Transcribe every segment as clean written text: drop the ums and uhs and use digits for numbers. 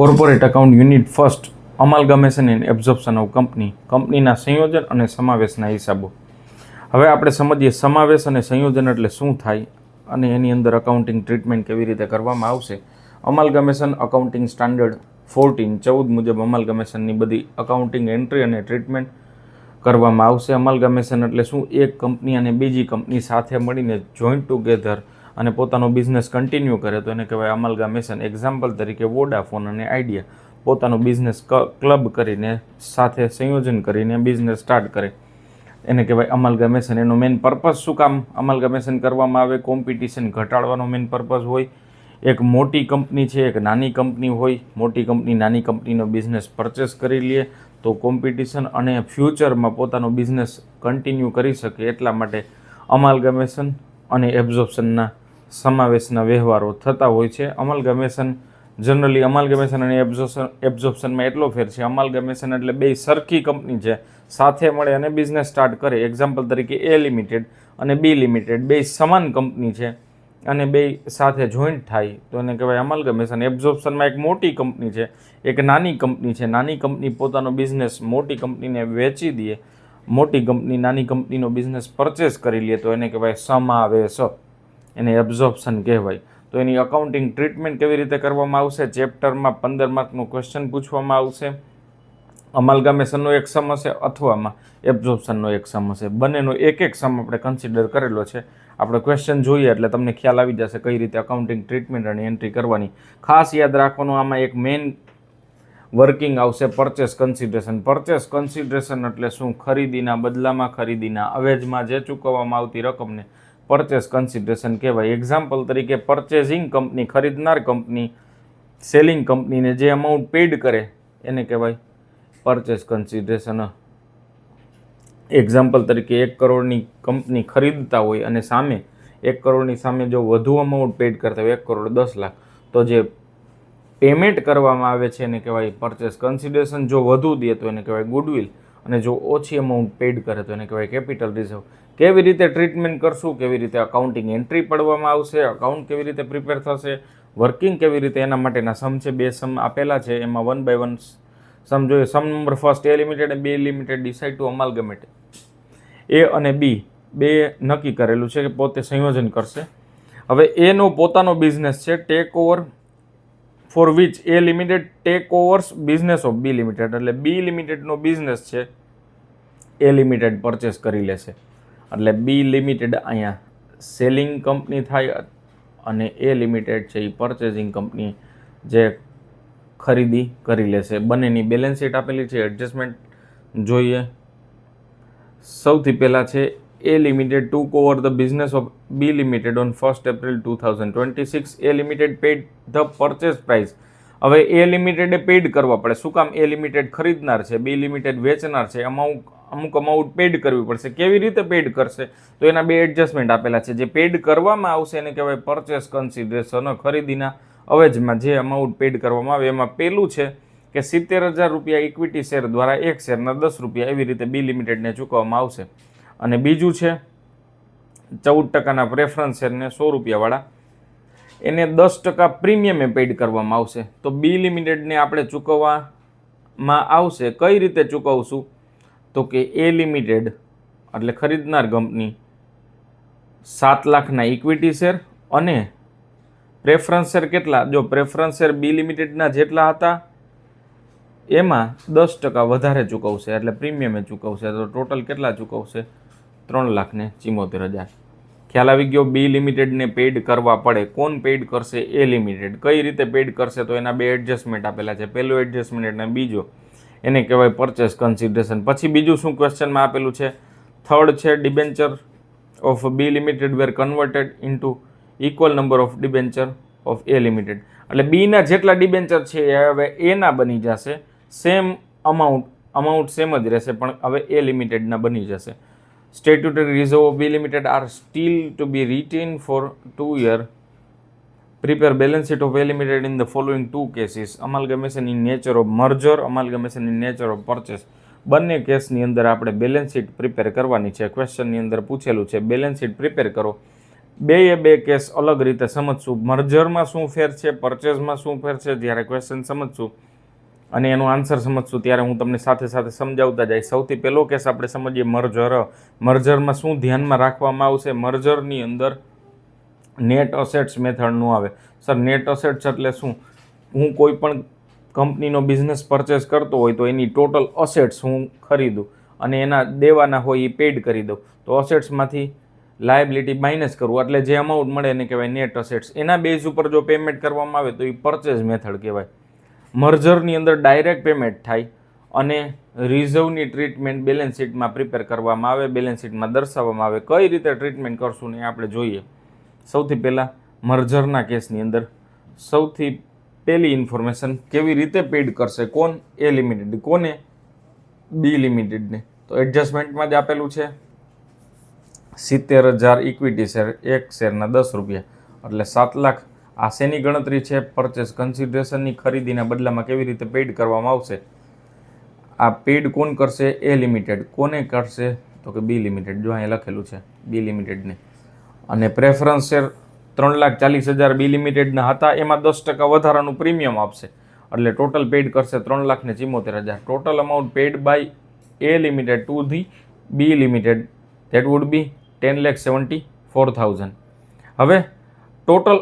Corporate account unit first amalgamation and absorption of કંપનીના સંયોજન અને સમાવેશના હિસાબો. હવે આપણે સમજીએ સમાવેશ અને સંયોજન એટલે શું થાય અને એની અંદર અકાઉન્ટિંગ ટ્રીટમેન્ટ કેવી રીતે કરવામાં આવશે. અમાલગમેશન અકાઉન્ટિંગ સ્ટાન્ડર્ડ 14 મુજબ અમાલગમેશનની બધી અકાઉન્ટિંગ એન્ટ્રી અને ટ્રીટમેન્ટ કરવામાં આવશે. અમાલગમેશન એટલે શું? એક કંપની અને બીજી કંપની સાથે મળીને જોઈન્ટ ટુગેધર અને પોતાનો બિઝનેસ કન્ટિન્યુ કરે તો એને કહેવાય અમાલગમેશન. એક્ઝામ્પલ તરીકે વોડાફોન અને આઈડિયા પોતાનો બિઝનેસ ક્લબ કરીને સાથે સંયોજન કરીને બિઝનેસ સ્ટાર્ટ કરે એને કહેવાય અમાલગમેશન. એનો મેઇન પર્પઝ શું કામ અમાલગમેશન કરવામાં આવે? કોમ્પિટિશન ઘટાડવાનો મેઇન પર્પઝ હોય. એક મોટી કંપની છે, એક નાની કંપની હોય, મોટી કંપની નાની કંપનીનો બિઝનેસ પરચેસ કરી લે તો કોમ્પિટિશન અને ફ્યુચરમાં પોતાનો બિઝનેસ કન્ટિન્યુ કરી શકે એટલા માટે અમાલગમેશન અને એબ્ઝોર્પ્શનના સમાવેશના વ્યવહારો થતા હોય છે. અમાલગમેશન જનરલી અમાલગમેશન અને એબ્ઝોર્પ્શનમાં એટલો ફેર છે. અમાલગમેશન એટલે બે સરખી કંપની છે સાથે મળે અને બિઝનેસ સ્ટાર્ટ કરે. એક્ઝામ્પલ તરીકે એ લિમિટેડ અને બી લિમિટેડ બે સમાન કંપની છે અને બે સાથે જોઈન્ટ થાય તો એને કહેવાય અમાલગમેશન. એબ્ઝોર્પ્શનમાં એક મોટી કંપની છે, એક નાની કંપની છે. નાની કંપની પોતાનો બિઝનેસ મોટી કંપનીને વેચી દે, મોટી કંપની નાની કંપનીનો બિઝનેસ પરચેસ કરી લે તો એને કહેવાય સમાવેશ, એને એબ્ઝોર્પ્શન કહેવાય. તો એની અકાઉન્ટિંગ ટ્રીટમેન્ટ કેવી રીતે કરવામાં આવશે? ચેપ્ટરમાં 15 માર્કનું ક્વેશ્ચન પૂછવામાં આવશે. અમાલગમેશનનો એક સમ હશે અથવામાં એબ્ઝોર્પ્શનનો એક સમ હશે. બંનેનો એક સમ આપણે કન્સિડર કરેલો છે. આપણે ક્વેશ્ચન જોઈએ એટલે તમને ખ્યાલ આવી જશે કઈ રીતે અકાઉન્ટિંગ ટ્રીટમેન્ટ અને એન્ટ્રી કરવાની. ખાસ યાદ રાખવાનું, આમાં એક મેઇન વર્કિંગ આવશે પરચેસ કન્સિડરેશન. પરચેસ કન્સિડરેશન એટલે શું? ખરીદીના બદલામાં, ખરીદીના અવેજમાં જે ચૂકવવામાં આવતી રકમને પરચેસ કન્સિડરેશન કહેવાય. એક્ઝામ્પલ તરીકે પરચેઝિંગ કંપની ખરીદનાર કંપની સેલિંગ કંપનીને જે અમાઉન્ટ પેડ કરે એને કહેવાય પરચેસ કન્સિડરેશન. એક્ઝામ્પલ તરીકે 1 કરોડની કંપની ખરીદતા હોય અને સામે 1 કરોડની સામે જો વધુ અમાઉન્ટ પેડ કરતા હોય 1 કરોડ 10 લાખ તો જે પેમેન્ટ કરવામાં આવે છે એને કહેવાય પરચેસ કન્સિડરેશન. જો વધુ દે તો એને કહેવાય ગુડવિલ અને જો ઓછી અમાઉન્ટ પેડ કરે તો એને કહેવાય કેપિટલ રિઝર્વ. કેવી રીતે ટ્રીટમેન્ટ કરશું, કેવી રીતે અકાઉન્ટિંગ એન્ટ્રી પડવામાં આવશે, અકાઉન્ટ કેવી રીતે પ્રિપેર થશે, વર્કિંગ કેવી રીતે, એના માટેના સમ છે. 2 સમ આપેલા છે, એમાં 1 બાય 1 સમ જોઈએ. સમ નંબર ફર્સ્ટ, એ લિમિટેડ અને બી લિમિટેડ ડિસાઇડ ટુ અમાલગમેટ. એ અને બી બે નક્કી કરેલું છે કે પોતે સંયોજન કરશે. હવે એનો પોતાનો બિઝનેસ છે take over for which A limited take overs business of B limited. એટલે બી લિમિટેડનો બિઝનેસ છે એ લિમિટેડ પરચેસ કરી લેશે. એટલે બી લિમિટેડ અહીંયા સેલિંગ કંપની થાય અને એ લિમિટેડ છે એ પરચેઝિંગ કંપની જે ખરીદી કરી લેશે. બંનેની બેલેન્સ શીટ આપેલી છે, એડજસ્ટમેન્ટ જોઈએ. સૌથી પહેલાં છે A limited took over the business of B limited on 1 April 2026. A limited paid the purchase price. હવે એ લિમિટેડે પેડ કરવા પડે. શું કામ? એ લિમિટેડ ખરીદનાર છે, બી લિમિટેડ વેચનાર છે. અમુક અમાઉન્ટ પેડ કરવી પડશે. કેવી રીતે પેડ કરશે? તો એના બે એડજસ્ટમેન્ટ આપેલા છે. જે પેડ કરવામાં આવશે એને કહેવાય પરચેસ કન્સિડરેશન. ખરીદીના અવેજમાં જે અમાઉન્ટ પેડ કરવામાં આવે એમાં પહેલું છે કે 70,000 રૂપિયા ઇક્વિટી શેર દ્વારા એક શેરના 10 રૂપિયા એવી રીતે બી લિમિટેડને ચૂકવવામાં આવશે. અને બીજું છે 14% પ્રેફરન્સ શેરને 100 રૂપિયાવાળા એને 10% પ્રીમિયમે પેડ કરવામાં આવશે. તો બી લિમિટેડને આપણે ચૂકવવામાં આવશે. કઈ રીતે ચૂકવશું? તો કે એ લિમિટેડ એટલે ખરીદનાર કંપની 7 લાખના ઇક્વિટી શેર અને પ્રેફરન્સ શેર કેટલા? જો પ્રેફરન્સ શેર બી લિમિટેડના જેટલા હતા એમાં 10% વધારે ચૂકવશે એટલે પ્રીમિયમે ચૂકવશે. તો ટોટલ કેટલા ચૂકવશે? 3,74,000. ખ્યાલ આવી ગયો? બી લિમિટેડને પેડ કરવા પડે. કોણ પેડ કરશે? એ લિમિટેડ. કઈ રીતે પેડ કરશે? તો એના બે એડજસ્ટમેન્ટ આપેલા છે. પહેલું એડજસ્ટમેન્ટ અને બીજો એને કહેવાય પરચેસ કન્સિડરેશન. પછી બીજું શું ક્વેશ્ચનમાં આપેલું છે? થર્ડ છે debenture of B limited were converted into equal number of debenture of A limited. એટલે બીના જેટલા ડિબેન્ચર છે એ હવે એના બની જશે. સેમ અમાઉન્ટ સેમ જ રહેશે પણ હવે એ લિમિટેડના બની જશે. Statutory reserve of B limited are still to be retain for 2 year. Prepare balance sheet of A limited in the following 2 cases. Amalgamation in nature of merger, amalgamation in nature of purchase. બંને કેસની અંદર આપણે balance sheet prepare કરવાની છે. ક્વેશ્ચનની અંદર પૂછેલું છે balance sheet prepare કરો. બે કેસ અલગ રીતે સમજશું. મર્જરમાં શું ફેર છે, પરચેઝમાં શું ફેર છે, જ્યારે ક્વેશ્ચન સમજશું અને એનો આન્સર સમજશું ત્યારે હું તમને સાથે સાથે સમજાવતા જઈશ. સૌથી પહેલો કેસ આપણે સમજીએ મર્જર. મર્જરમાં શું ધ્યાનમાં રાખવામાં આવશે? મર્જરની અંદર નેટ અસેટ્સ મેથડ આવે. સર નેટ અસેટ્સ એટલે શું? હું કોઈ પણ કંપનીનો બિઝનેસ પરચેસ કરતો હોય તો એની ટોટલ અસેટ્સ હું ખરીદું અને એના દેવાના હોય એ પેડ કરી દઉં, તો અસેટ્સમાંથી લાયબિલિટી માઇનસ કરવું એટલે જે અમાઉન્ટ મળે એને કહેવાય નેટ અસેટ્સ. એના બેઝ ઉપર જો પેમેન્ટ કરવામાં આવે તો એ પરચેઝ મેથડ કહેવાય. મર્જરની અંદર ડાયરેક્ટ પેમેન્ટ થાય અને રિઝર્વની ટ્રીટમેન્ટ બેલેન્સ શીટમાં પ્રિપેર કરવામાં આવે, બેલેન્સ શીટમાં દર્શાવવામાં આવે. કઈ રીતે ટ્રીટમેન્ટ કરશું ને આપણે જોઈએ. સૌથી પહેલાં મર્જરના કેસની અંદર સૌથી પહેલી ઇન્ફોર્મેશન કેવી રીતે પેડ કરશે, કોણ? એ લિમિટેડ. કોને? બી લિમિટેડને. તો એડજસ્ટમેન્ટમાં જ આપેલું છે 70,000 ઇક્વિટી શેર, એક શેરના 10 રૂપિયા એટલે 7 લાખ. આ શેની ગણતરી છે? પરચેસ કન્સિડરેશનની. ખરીદીના બદલામાં કેવી રીતે પેડ કરવામાં આવશે? આ પેડ કોણ કરશે? એ લિમિટેડ. કોને કરશે? તો કે બી લિમિટેડ. જો અહીંયા લખેલું છે બી લિમિટેડને. અને પ્રેફરન્સ શેર 3,40,000 બી લિમિટેડના હતા, એમાં 10% વધારાનું પ્રીમિયમ આપશે એટલે ટોટલ પેડ કરશે 3,74,000. Total amount paid by A limited to the B limited that would be 10,74,000. હવે ટોટલ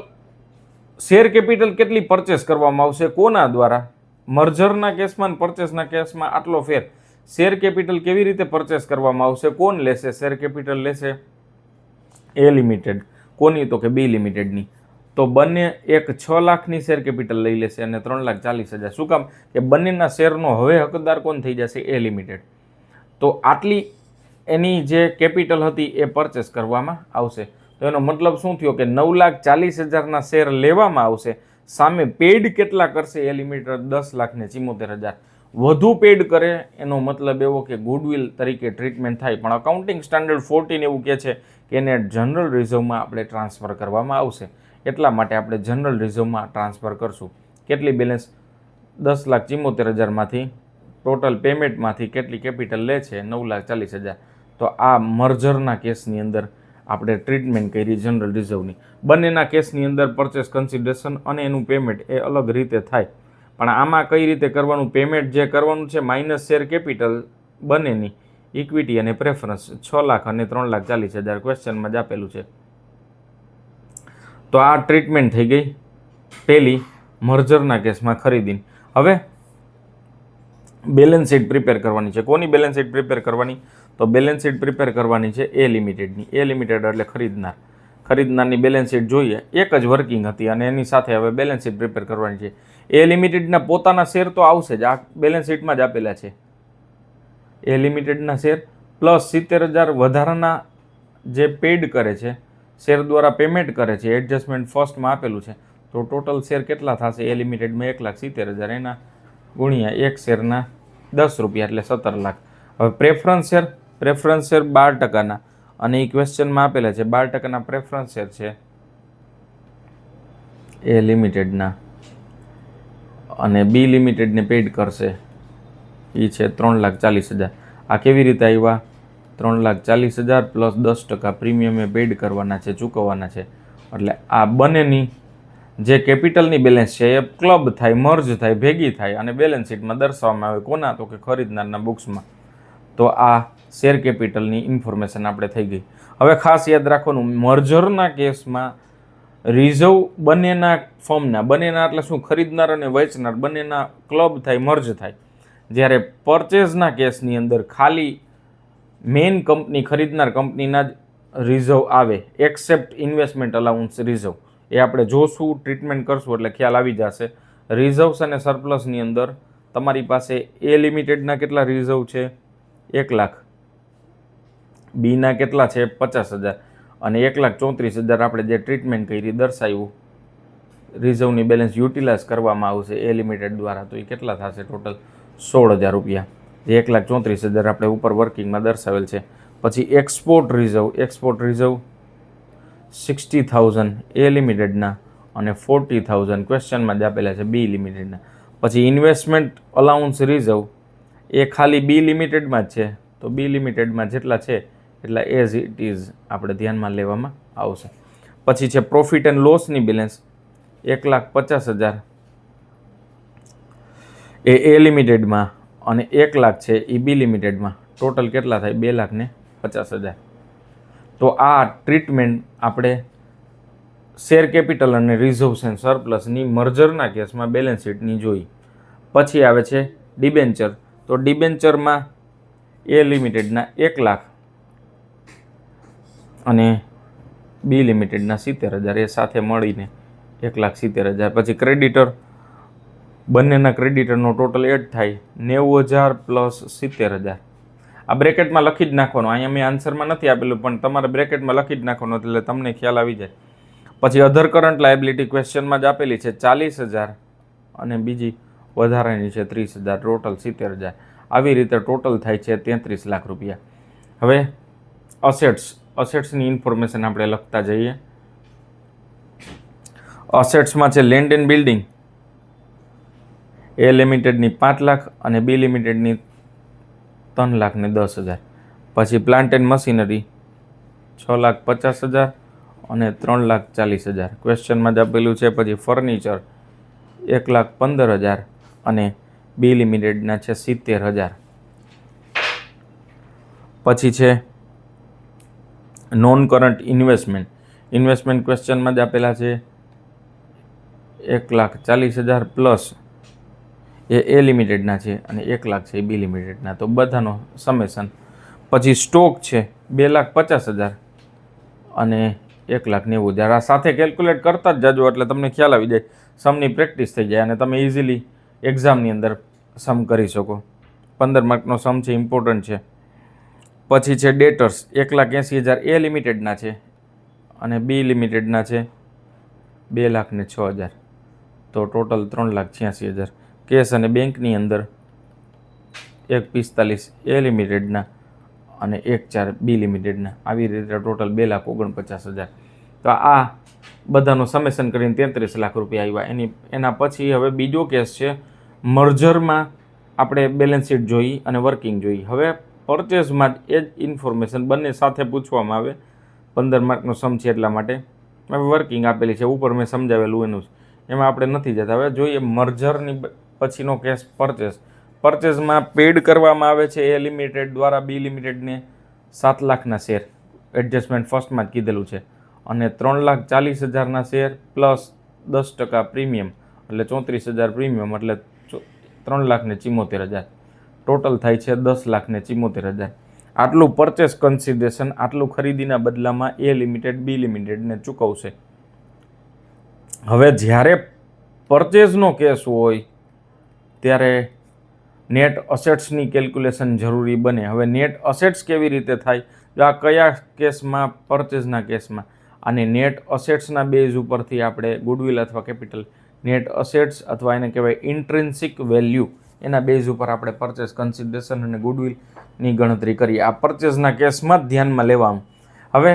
શેર કેપિટલ કેટલી પરચેસ કરવામાં આવશે? કોના દ્વારા? મર્જરના કેસમાં અને પરચેસના કેસમાં આટલો ફેર. શેર કેપિટલ કેવી રીતે પરચેસ કરવામાં આવશે? કોણ લેશે? શેર કેપિટલ લેશે એ લિમિટેડ. કોની? તો કે બી લિમિટેડની. તો બંને એક 6 લાખની શેર કેપિટલ લઈ લેશે અને 3,40,000. શું કામ? કે બંનેના શેરનો હવે હકદાર કોણ થઈ જશે? એ લિમિટેડ. તો આટલી એની જે કેપિટલ હતી એ પરચેસ કરવામાં આવશે. તો એનો મતલબ શું થયો? કે 9,40,000ના શેર લેવામાં આવશે, સામે પેડ કેટલા કરશે? એ લિમિટેડ 10,74,000 વધુ પેડ કરે. એનો મતલબ એવો કે ગુડવિલ તરીકે ટ્રીટમેન્ટ થાય. પણ અકાઉન્ટિંગ સ્ટાન્ડર્ડ 14 એવું કહે છે કે એને જનરલ રિઝર્વમાં આપણે ટ્રાન્સફર કરવામાં આવશે. એટલા માટે આપણે જનરલ રિઝર્વમાં ટ્રાન્સફર કરશું. કેટલી બેલેન્સ? 10,74,000માંથી ટોટલ પેમેન્ટમાંથી કેટલી કેપિટલ લે છે? 9,40,000. તો આ મર્જરના કેસની અંદર આપણે ટ્રીટમેન્ટ કરી જનરલ રિઝર્વની. બંનેના કેસની અંદર પરચેસ કન્સિડરેશન અને એનું પેમેન્ટ એ અલગ રીતે થાય. પણ આમાં કઈ રીતે કરવાનું? પેમેન્ટ જે કરવાનું છે માઇનસ શેર કેપિટલ બંનેની, ઇક્વિટી અને પ્રેફરન્સ 6 લાખ અને 3,40,000 ક્વેશ્ચનમાં જ આપેલું છે. તો આ ટ્રીટમેન્ટ થઈ ગઈ પહેલી મર્જરના કેસમાં ખરીદીની. હવે બેલેન્સ શીટ પ્રિપેર કરવાની છે. કોની બેલેન્સ શીટ પ્રિપેર કરવાની? તો બેલેન્સ શીટ પ્રિપેર કરવાની છે એ લિમિટેડની. એ લિમિટેડ એટલે ખરીદનાર. ખરીદનારની બેલેન્સ શીટ જોઈએ, એક જ વર્કિંગ હતી અને એની સાથે હવે બેલેન્સ શીટ પ્રિપેર કરવાની છે. એ લિમિટેડના પોતાના શેર તો આવશે જ, આ બેલેન્સ શીટમાં જ આપેલા છે. એ લિમિટેડના શેર પ્લસ 70,000 વધારાના જે પેડ કરે છે, શેર દ્વારા પેમેન્ટ કરે છે, એડજસ્ટમેન્ટ ફર્સ્ટમાં આપેલું છે. તો ટોટલ શેર કેટલા થશે? એ લિમિટેડમાં 1,70,000 એના ગુણ્યા એક શેરના 10 રૂપિયા એટલે 17 લાખ. હવે પ્રેફરન્સ શેર 12%ના અને એ ક્વેશ્ચનમાં આપેલા છે 12%ના પ્રેફરન્સ શેર છે એ લિમિટેડના અને બી લિમિટેડને પેડ કરશે એ છે 3,40,000. આ કેવી રીતે આવ્યા? 3,40,000 પ્લસ 10% પ્રીમિયમે પેડ કરવાના છે, ચૂકવવાના છે. એટલે આ બંનેની જે કેપિટલની બેલેન્સ છે એ ક્લબ થાય, મર્જ થાય, ભેગી થાય અને બેલેન્સ શીટમાં દર્શાવવામાં આવે. કોના? તો કે ખરીદનારના બુક્સમાં. તો આ શેર કેપિટલની ઇન્ફોર્મેશન આપણે થઈ ગઈ. હવે ખાસ યાદ રાખવાનું, મર્જરના કેસમાં રિઝર્વ બંનેના ફર્મના, બંનેના એટલે શું? ખરીદનાર અને વેચનાર બંનેના ક્લબ થાય, મર્જ થાય. જ્યારે પરચેઝના કેસની અંદર ખાલી મેઇન કંપની, ખરીદનાર કંપનીના જ રિઝર્વ આવે, એક્સેપ્ટ ઇન્વેસ્ટમેન્ટ અલાઉન્સ રિઝર્વ. એ આપણે જોશું, ટ્રીટમેન્ટ કરશું એટલે ખ્યાલ આવી જશે. રિઝર્વ્સ અને સરપ્લસની અંદર તમારી પાસે એ લિમિટેડના કેટલા રિઝર્વ છે? 1 લાખ. બીના કેટલા છે? 50,000 અને 1,34,000 આપણે જે ટ્રીટમેન્ટ કરી દર્શાવ્યું રિઝર્વની બેલેન્સ યુટિલાઇઝ કરવામાં આવશે એ લિમિટેડ દ્વારા. તો એ કેટલા થશે? ટોટલ 16,000 રૂપિયા. જે 1,34,000 આપણે ઉપર વર્કિંગમાં દર્શાવેલ છે. પછી એક્સપોર્ટ રિઝર્વ 60,000 એ લિમિટેડના અને 40,000 ક્વેશ્ચનમાં જ આપેલા છે બી લિમિટેડના. પછી ઇન્વેસ્ટમેન્ટ અલાઉન્સ રિઝર્વ એ ખાલી બી લિમિટેડમાં જ છે. તો બી લિમિટેડમાં જેટલા છે એટલા એઝ ઇટ ઇઝ આપણે ધ્યાનમાં લેવામાં આવશે. પછી છે પ્રોફિટ એન્ડ લોસની બેલેન્સ 1,50,000 એ લિમિટેડમાં અને 1,00,000 છે એ બી લિમિટેડમાં. ટોટલ કેટલા થાય? 2,50,000. તો આ ટ્રીટમેન્ટ આપણે શેર કેપિટલ અને રિઝર્વ્સ એન્ડ સરપ્લસની મર્જરના કેસમાં બેલેન્સ શીટની જોઈ. પછી આવે છે ડિબેન્ચર. તો ડિબેન્ચરમાં એ લિમિટેડના 1,00,000 અને બી લિમિટેડના 70,000 એ સાથે મળીને 1,70,000. પછી ક્રેડિટર, બંનેના ક્રેડિટરનો ટોટલ એડ થાય 90,000 પ્લસ 70,000. આ બ્રેકેટમાં લખી જ નાખવાનું. અહીંયા મેં આન્સરમાં નથી આપેલું, પણ તમારે બ્રેકેટમાં લખી જ નાખવાનું એટલે તમને ખ્યાલ આવી જાય. પછી અધર કરંટ લાયબિલિટી ક્વેશ્ચનમાં જ આપેલી છે 40,000 અને બીજી વધારાની છે 30,000, ટોટલ 70,000. આવી રીતે ટોટલ થાય છે 33 લાખ રૂપિયા. હવે અસેટ્સની ઇન્ફોર્મેશન આપણે લખતા જઈએ. અસેટ્સમાં છે લેન્ડ એન્ડ બિલ્ડિંગ, એ લિમિટેડની 5 લાખ અને બી લિમિટેડની 3,10,000. પછી પ્લાન્ટ એન્ડ મશીનરી 6,50,000 અને 3,40,000 ક્વેશ્ચનમાં જ આપેલું છે. પછી ફર્નિચર 1,15,000 અને બી લિમિટેડના છે 70,000. પછી છે નોન કરંટ ઇન્વેસ્ટમેન્ટ ક્વેશ્ચનમાં જ આપેલા છે 1,40,000 પ્લસ એ લિમિટેડના છે અને 1,00,000 છે એ બી લિમિટેડના. તો બધાનો સમેશન. પછી સ્ટોક છે 2,50,000 અને 1,90,000. આ સાથે કેલ્ક્યુલેટ કરતા જ જાજો એટલે તમને ખ્યાલ આવી જાય, સમની પ્રેક્ટિસ થઈ જાય અને તમે ઇઝીલી એક્ઝામની અંદર સમ કરી શકો. 15 માર્કનો સમ છે, ઇમ્પોર્ટન્ટ છે. પછી છે ડેટર્સ 1,80,000 એ લિમિટેડના છે અને બી લિમિટેડના છે 2,06,000. તો ટોટલ 3,86,000. કેશ અને બેંકની અંદર 1,45,000 એ લિમિટેડના અને 1,04,000 બી લિમિટેડના. આવી રીતે ટોટલ 2,49,000. તો આ બધાનું સમેશન કરીને 33 લાખ રૂપિયા આવ્યા. એના પછી હવે બીજો કેસ છે મર્જરમાં. આપણે બેલેન્સ શીટ જોઈ અને વર્કિંગ જોઈ. હવે પરચેસમાં જ એ જ ઇન્ફોર્મેશન બંને સાથે પૂછવામાં આવે. 15 માર્કનો સમ છે એટલા માટે. હવે વર્કિંગ આપેલી છે, ઉપર મેં સમજાવેલું એનું જ, એમાં આપણે નથી જતા. હવે જોઈએ મર્જરની પછીનો કેસ પરચેસમાં પેડ કરવામાં આવે છે એ લિમિટેડ દ્વારા બી લિમિટેડને 7 લાખના શેર. એડજસ્ટમેન્ટ ફર્સ્ટમાં જ કીધેલું છે. અને 3,40,000ના શેર પ્લસ 10% પ્રીમિયમ એટલે 34,000 પ્રીમિયમ એટલે 3,74,000. ટોટલ થાય છે 10,74,000. આટલું પરચેસ કન્સિડરેશન, આટલું ખરીદીના બદલામાં એ લિમિટેડ બી લિમિટેડને ચૂકવશે. હવે જ્યારે પરચેઝનો કેસ હોય ત્યારે નેટ અસેટ્સની કેલ્ક્યુલેશન જરૂરી બને. હવે નેટ અસેટ્સ કેવી રીતે થાય? જો આ કયા કેસમાં? પરચેઝના કેસમાં. અને નેટ અસેટ્સના બેઝ ઉપરથી આપણે ગુડવિલ અથવા કેપિટલ, નેટ અસેટ્સ અથવા એને કહેવાય ઇન્ટ્રિન્સિક વેલ્યુ, એના બેઝ ઉપર આપણે પરચેસ કન્સિડરેશન અને ગુડવિલની ગણતરી કરીએ. આ પરચેઝના કેસમાં જ ધ્યાનમાં લેવાનું. હવે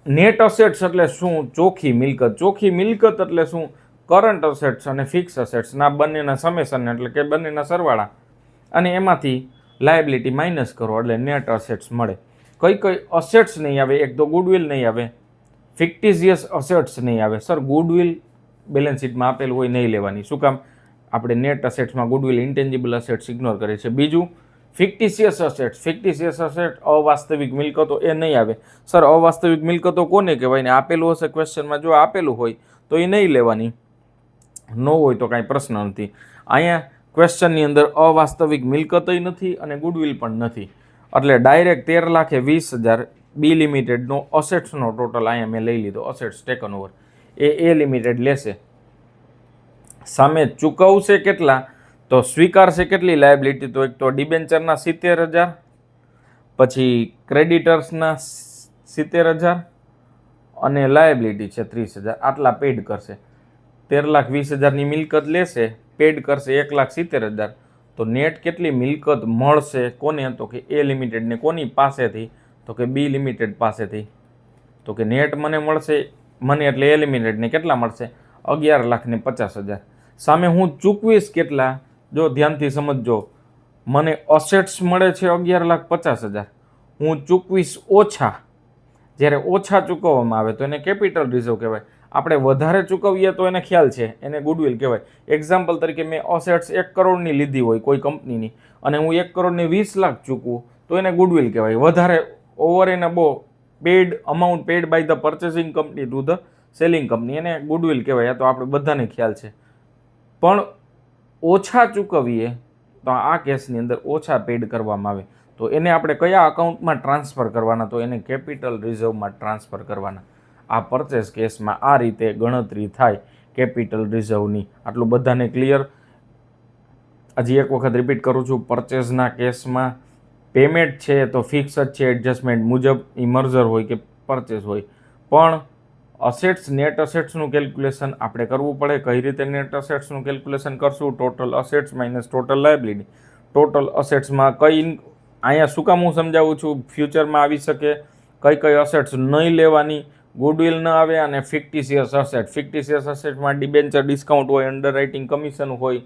નેટ અસેટ્સ એટલે શું? ચોખ્ખી મિલકત. ચોખ્ખી મિલકત એટલે શું? કરંટ અસેટ્સ અને ફિક્સ અસેટ્સના બંનેના સમેશન એટલે કે બંનેના સરવાળા, અને એમાંથી લાયબિલિટી માઇનસ કરો એટલે નેટ અસેટ્સ મળે. કઈ કઈ અસેટ્સ નહીં આવે? એક તો ગુડવિલ નહીં આવે, ફિક્ટિશિયસ અસેટ્સ નહીં આવે. સર ગુડવિલ બેલેન્સ શીટમાં આપેલું હોય નહીં લેવાની. શું કામ? આપણે નેટ અસેટ્સમાં ગુડવિલ ઇન્ટેન્જિબલ અસેટ્સ ઇગ્નોર કરીએ છીએ. બીજું ફિક્ટિશિયસ અસેટ અવાસ્તવિક મિલકતો, એ નહીં આવે. સર અવાસ્તવિક મિલકતો કોને કહેવાય? ને આપેલું હશે ક્વેશ્ચનમાં, જો આપેલું હોય તો એ નહીં લેવાની, ન હોય તો કાંઈ પ્રશ્ન નથી. અહીંયા ક્વેશ્ચનની અંદર અવાસ્તવિક મિલકતય નથી અને ગુડવિલ પણ નથી, એટલે ડાયરેક્ટ 13,20,000 બી લિમિટેડનો અસેટ્સનો ટોટલ અહીંયા મેં લઈ લીધો. અસેટ્સ ટેકન ઓવર એ લિમિટેડ લેશે. સામે ચૂકવશે કેટલા? તો સ્વીકારશે કેટલી લાયબિલિટી? તો એક તો ડિબેન્ચરના 70,000, પછી ક્રેડિટર્સના 70,000 અને લાયબિલિટી છે 30,000. આટલા પેડ કરશે. 13,20,000ની મિલકત લેશે, પેડ કરશે 1,70,000. તો નેટ કેટલી મિલકત મળશે કોને? તો કે એ લિમિટેડને. કોની પાસેથી? તો કે બી લિમિટેડ પાસેથી. તો કે નેટ મને મળશે, મને એટલે એ લિમિટેડને કેટલા મળશે? 11,50,000. સામે હું ચૂકવીશ કેટલા? જો ધ્યાનથી સમજજો, મને અસેટ્સ મળે છે 11,50,000, હું ચૂકવીશ ઓછા જ્યારે ઓછા ચૂકવવામાં આવે તો એને કેપિટલ રિઝર્વ કહેવાય. આપણે વધારે ચૂકવીએ તો એને ખ્યાલ છે, એને ગુડવિલ કહેવાય. એક્ઝામ્પલ તરીકે મેં અસેટ્સ 1 કરોડની લીધી હોય કોઈ કંપનીની અને હું 1 કરોડની 20 લાખ ચૂકવું તો એને ગુડવિલ કહેવાય. વધારે ઓવર એને બહુ paid amount paid by the purchasing company to the selling company, એને ગુડવિલ કહેવાય. આ તો આપણે બધાને ખ્યાલ છે. પણ ઓછા ચૂકવીએ તો આ કેસની અંદર ઓછા પેડ કરવામાં આવે તો એને આપણે કયા અકાઉન્ટમાં ટ્રાન્સફર કરવાના, તો એને કેપિટલ રિઝર્વમાં ટ્રાન્સફર કરવાના. આ પરચેસ કેસમાં આ રીતે ગણતરી થાય કેપિટલ રિઝર્વની. આટલું બધાને ક્લિયર? હજી એક વખત રિપીટ કરું છું, પરચેસના કેસમાં પેમેન્ટ છે તો ફિક્સ જ છે, એડજસ્ટમેન્ટ મુજબ એ મર્જર હોય કે પરચેસ હોય. પણ અસેટ્સ નેટ અસેટ્સનું કેલ્ક્યુલેશન આપણે કરવું પડે. કઈ રીતે નેટ અસેટ્સનું કેલ્ક્યુલેશન કરશું? Total assets minus total liability. Total અસેટ્સમાં કઈ, અહીંયા શું કામ હું સમજાવું છું, ફ્યુચરમાં આવી શકે કઈ કઈ અસેટ્સ નહીં લેવાની, ગુડવિલ ન આવે અને ફિક્ટિશિયસ અસેટ. ફિક્ટિશિયસ અસેટમાં ડિબેન્ચર ડિસ્કાઉન્ટ હોય, અંડર રાઇટિંગ કમિશન હોય,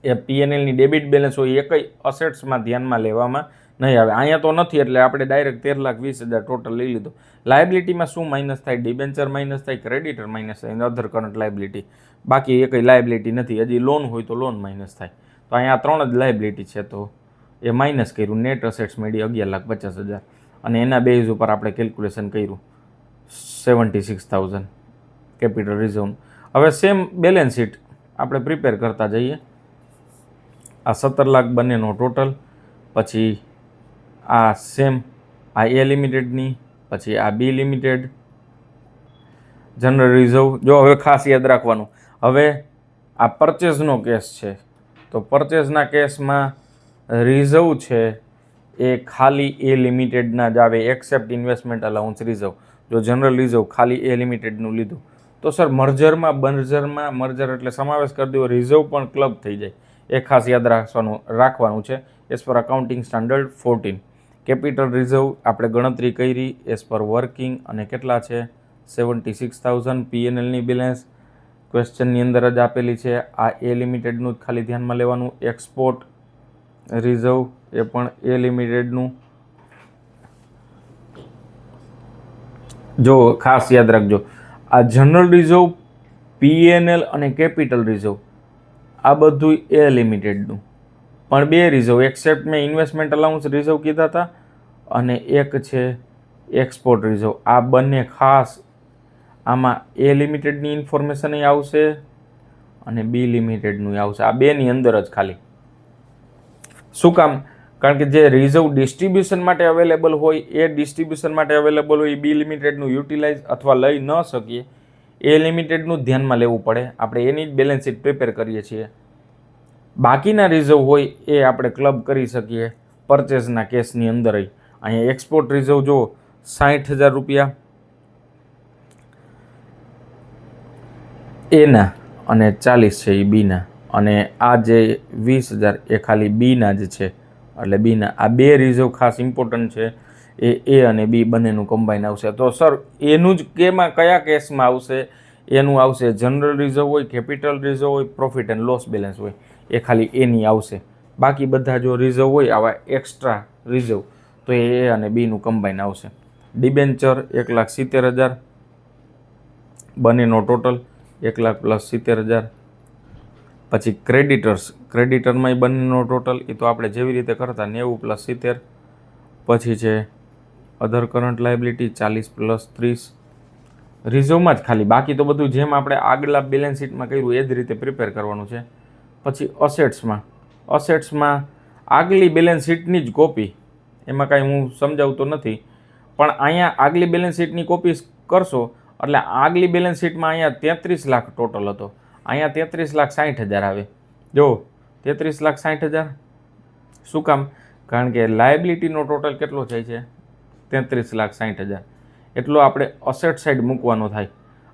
એ પીએનએલની ડેબિટ બેલેન્સ હોય, એ કઈ અસેટ્સમાં ધ્યાનમાં લેવામાં નહીં આવે. અહીંયા તો નથી એટલે આપણે ડાયરેક્ટ 13,20,000 ટોટલ લઈ લીધું. લાયબિલિટીમાં શું માઇનસ થાય? ડિબેન્ચર માઇનસ થાય, ક્રેડિટર માઇનસ થાય, અધર કરંટ લાયબિલિટી. બાકી એ કંઈ લાયબિલિટી નથી. હજી લોન હોય તો લોન માઇનસ થાય. તો અહીંયા 3 જ લાયબિલિટી છે તો એ માઇનસ કર્યું. નેટ અસેટ્સ મળી 11,50,000 અને એના બેઝ ઉપર આપણે કેલ્ક્યુલેશન કર્યું 76,000 કેપિટલ રિઝર્વ. હવે સેમ બેલેન્સ શીટ આપણે પ્રિપેર કરતા જઈએ. આ 17 લાખ બંનેનો ટોટલ, પછી આ સેમ આ એ લિમિટેડની, પછી આ બી લિમિટેડ, જનરલ રિઝર્વ. જો હવે ખાસ યાદ રાખવાનું, હવે આ પરચેઝનો કેસ છે તો પરચેઝના કેસમાં રિઝર્વ છે એ ખાલી એ લિમિટેડના જ આવે, એક્સેપ્ટ ઇન્વેસ્ટમેન્ટ અલાઉન્સ રિઝર્વ. જો જનરલ રિઝર્વ ખાલી એ લિમિટેડનું લીધું તો સર મર્જર એટલે સમાવેશ કરી દેવો, રિઝર્વ પણ ક્લબ થઈ જાય. એ ખાસ યાદ રાખવાનું છે. As per accounting standard 14 capital reserve આપણે ગણતરી કરી એઝ પર વર્કિંગ અને કેટલા છે 76,000. પીએનએલની બેલેન્સ ક્વેશ્ચનની અંદર જ આપેલી છે. આ એ લિમિટેડનું જ ખાલી ધ્યાનમાં લેવાનું. એક્સપોર્ટ રિઝર્વ એ પણ એ લિમિટેડનું. જો ખાસ યાદ રાખજો, આ જનરલ રિઝર્વ, પીએનએલ અને કેપિટલ રિઝર્વ આ બધું એ લિમિટેડનું. પણ 2 રિઝર્વ એક્સેપ્ટ મેં ઇન્વેસ્ટમેન્ટ અલાઉન્સ રિઝર્વ કીધા હતા અને એક છે એક્સપોર્ટ રિઝર્વ. આ બંને ખાસ આમાં એ લિમિટેડની ઇન્ફોર્મેશન આવશે અને બી લિમિટેડનું આવશે. આ બેની અંદર જ ખાલી. શું કામ? કારણ કે જે રિઝર્વ ડિસ્ટ્રીબ્યુશન માટે અવેલેબલ હોય એ ડિસ્ટ્રીબ્યુશન માટે અવેલેબલ હોય, બી લિમિટેડનું યુટિલાઇઝ અથવા લઈ ન શકીએ, એ લિમિટેડનું ધ્યાનમાં લેવું પડે. આપણે એની જ બેલેન્સ શીટ પ્રિપેર કરીએ છીએ. બાકીના રિઝર્વ હોય એ આપણે ક્લબ કરી શકીએ પરચેસના કેસની અંદર. અહીંયા એક્સપોર્ટ રિઝર્વ જો 60,000 રૂપિયા એના અને 40 છે એ બીના, અને આ જે 20,000 એ ખાલી બીના જ છે. એટલે બીના આ 2 રિઝર્વ ખાસ ઇમ્પોર્ટન્ટ છે. એ અને બી બંનેનું કમ્બાઈન આવશે. તો સર એનું જ કયા કેસમાં આવશે? એનું આવશે જનરલ રિઝર્વ હોય, કેપિટલ રિઝર્વ હોય, પ્રોફિટ એન્ડ લોસ બેલેન્સ હોય, એ ખાલી એની આવશે. બાકી બધા જો રિઝર્વ હોય આવા એક્સ્ટ્રા રિઝર્વ તો એ અને બીનું કમ્બાઈન આવશે. ડિબેન્ચર 1,70,000 બંનેનો ટોટલ 1,00,000 પ્લસ 70,000. પછી ક્રેડિટરમાં બંનેનો ટોટલ એ તો આપણે જેવી રીતે કરતા 90 પ્લસ 70. પછી છે અધર કરંટ લાયબિલિટી 40 પ્લસ 30. રિઝર્વમાં જ ખાલી, બાકી તો બધું જેમ આપણે આગલા બેલેન્સ શીટમાં કર્યું એ જ રીતે પ્રિપેર કરવાનું છે. પછી અસેટ્સમાં આગલી બેલેન્સ શીટની જ કોપી, એમાં કાંઈ હું સમજાવતો નથી, પણ અહીંયા આગલી બેલેન્સ શીટની કોપી કરશો એટલે આગલી બેલેન્સ શીટમાં અહીંયા 33 લાખ ટોટલ હતો, અહીંયા 33,60,000 આવે. જો 33,60,000 શું કામ? કારણ કે લાયબિલિટીનો ટોટલ કેટલો થાય છે 33,60,000, એટલો આપણે અસેટ સાઈડ મૂકવાનો થાય.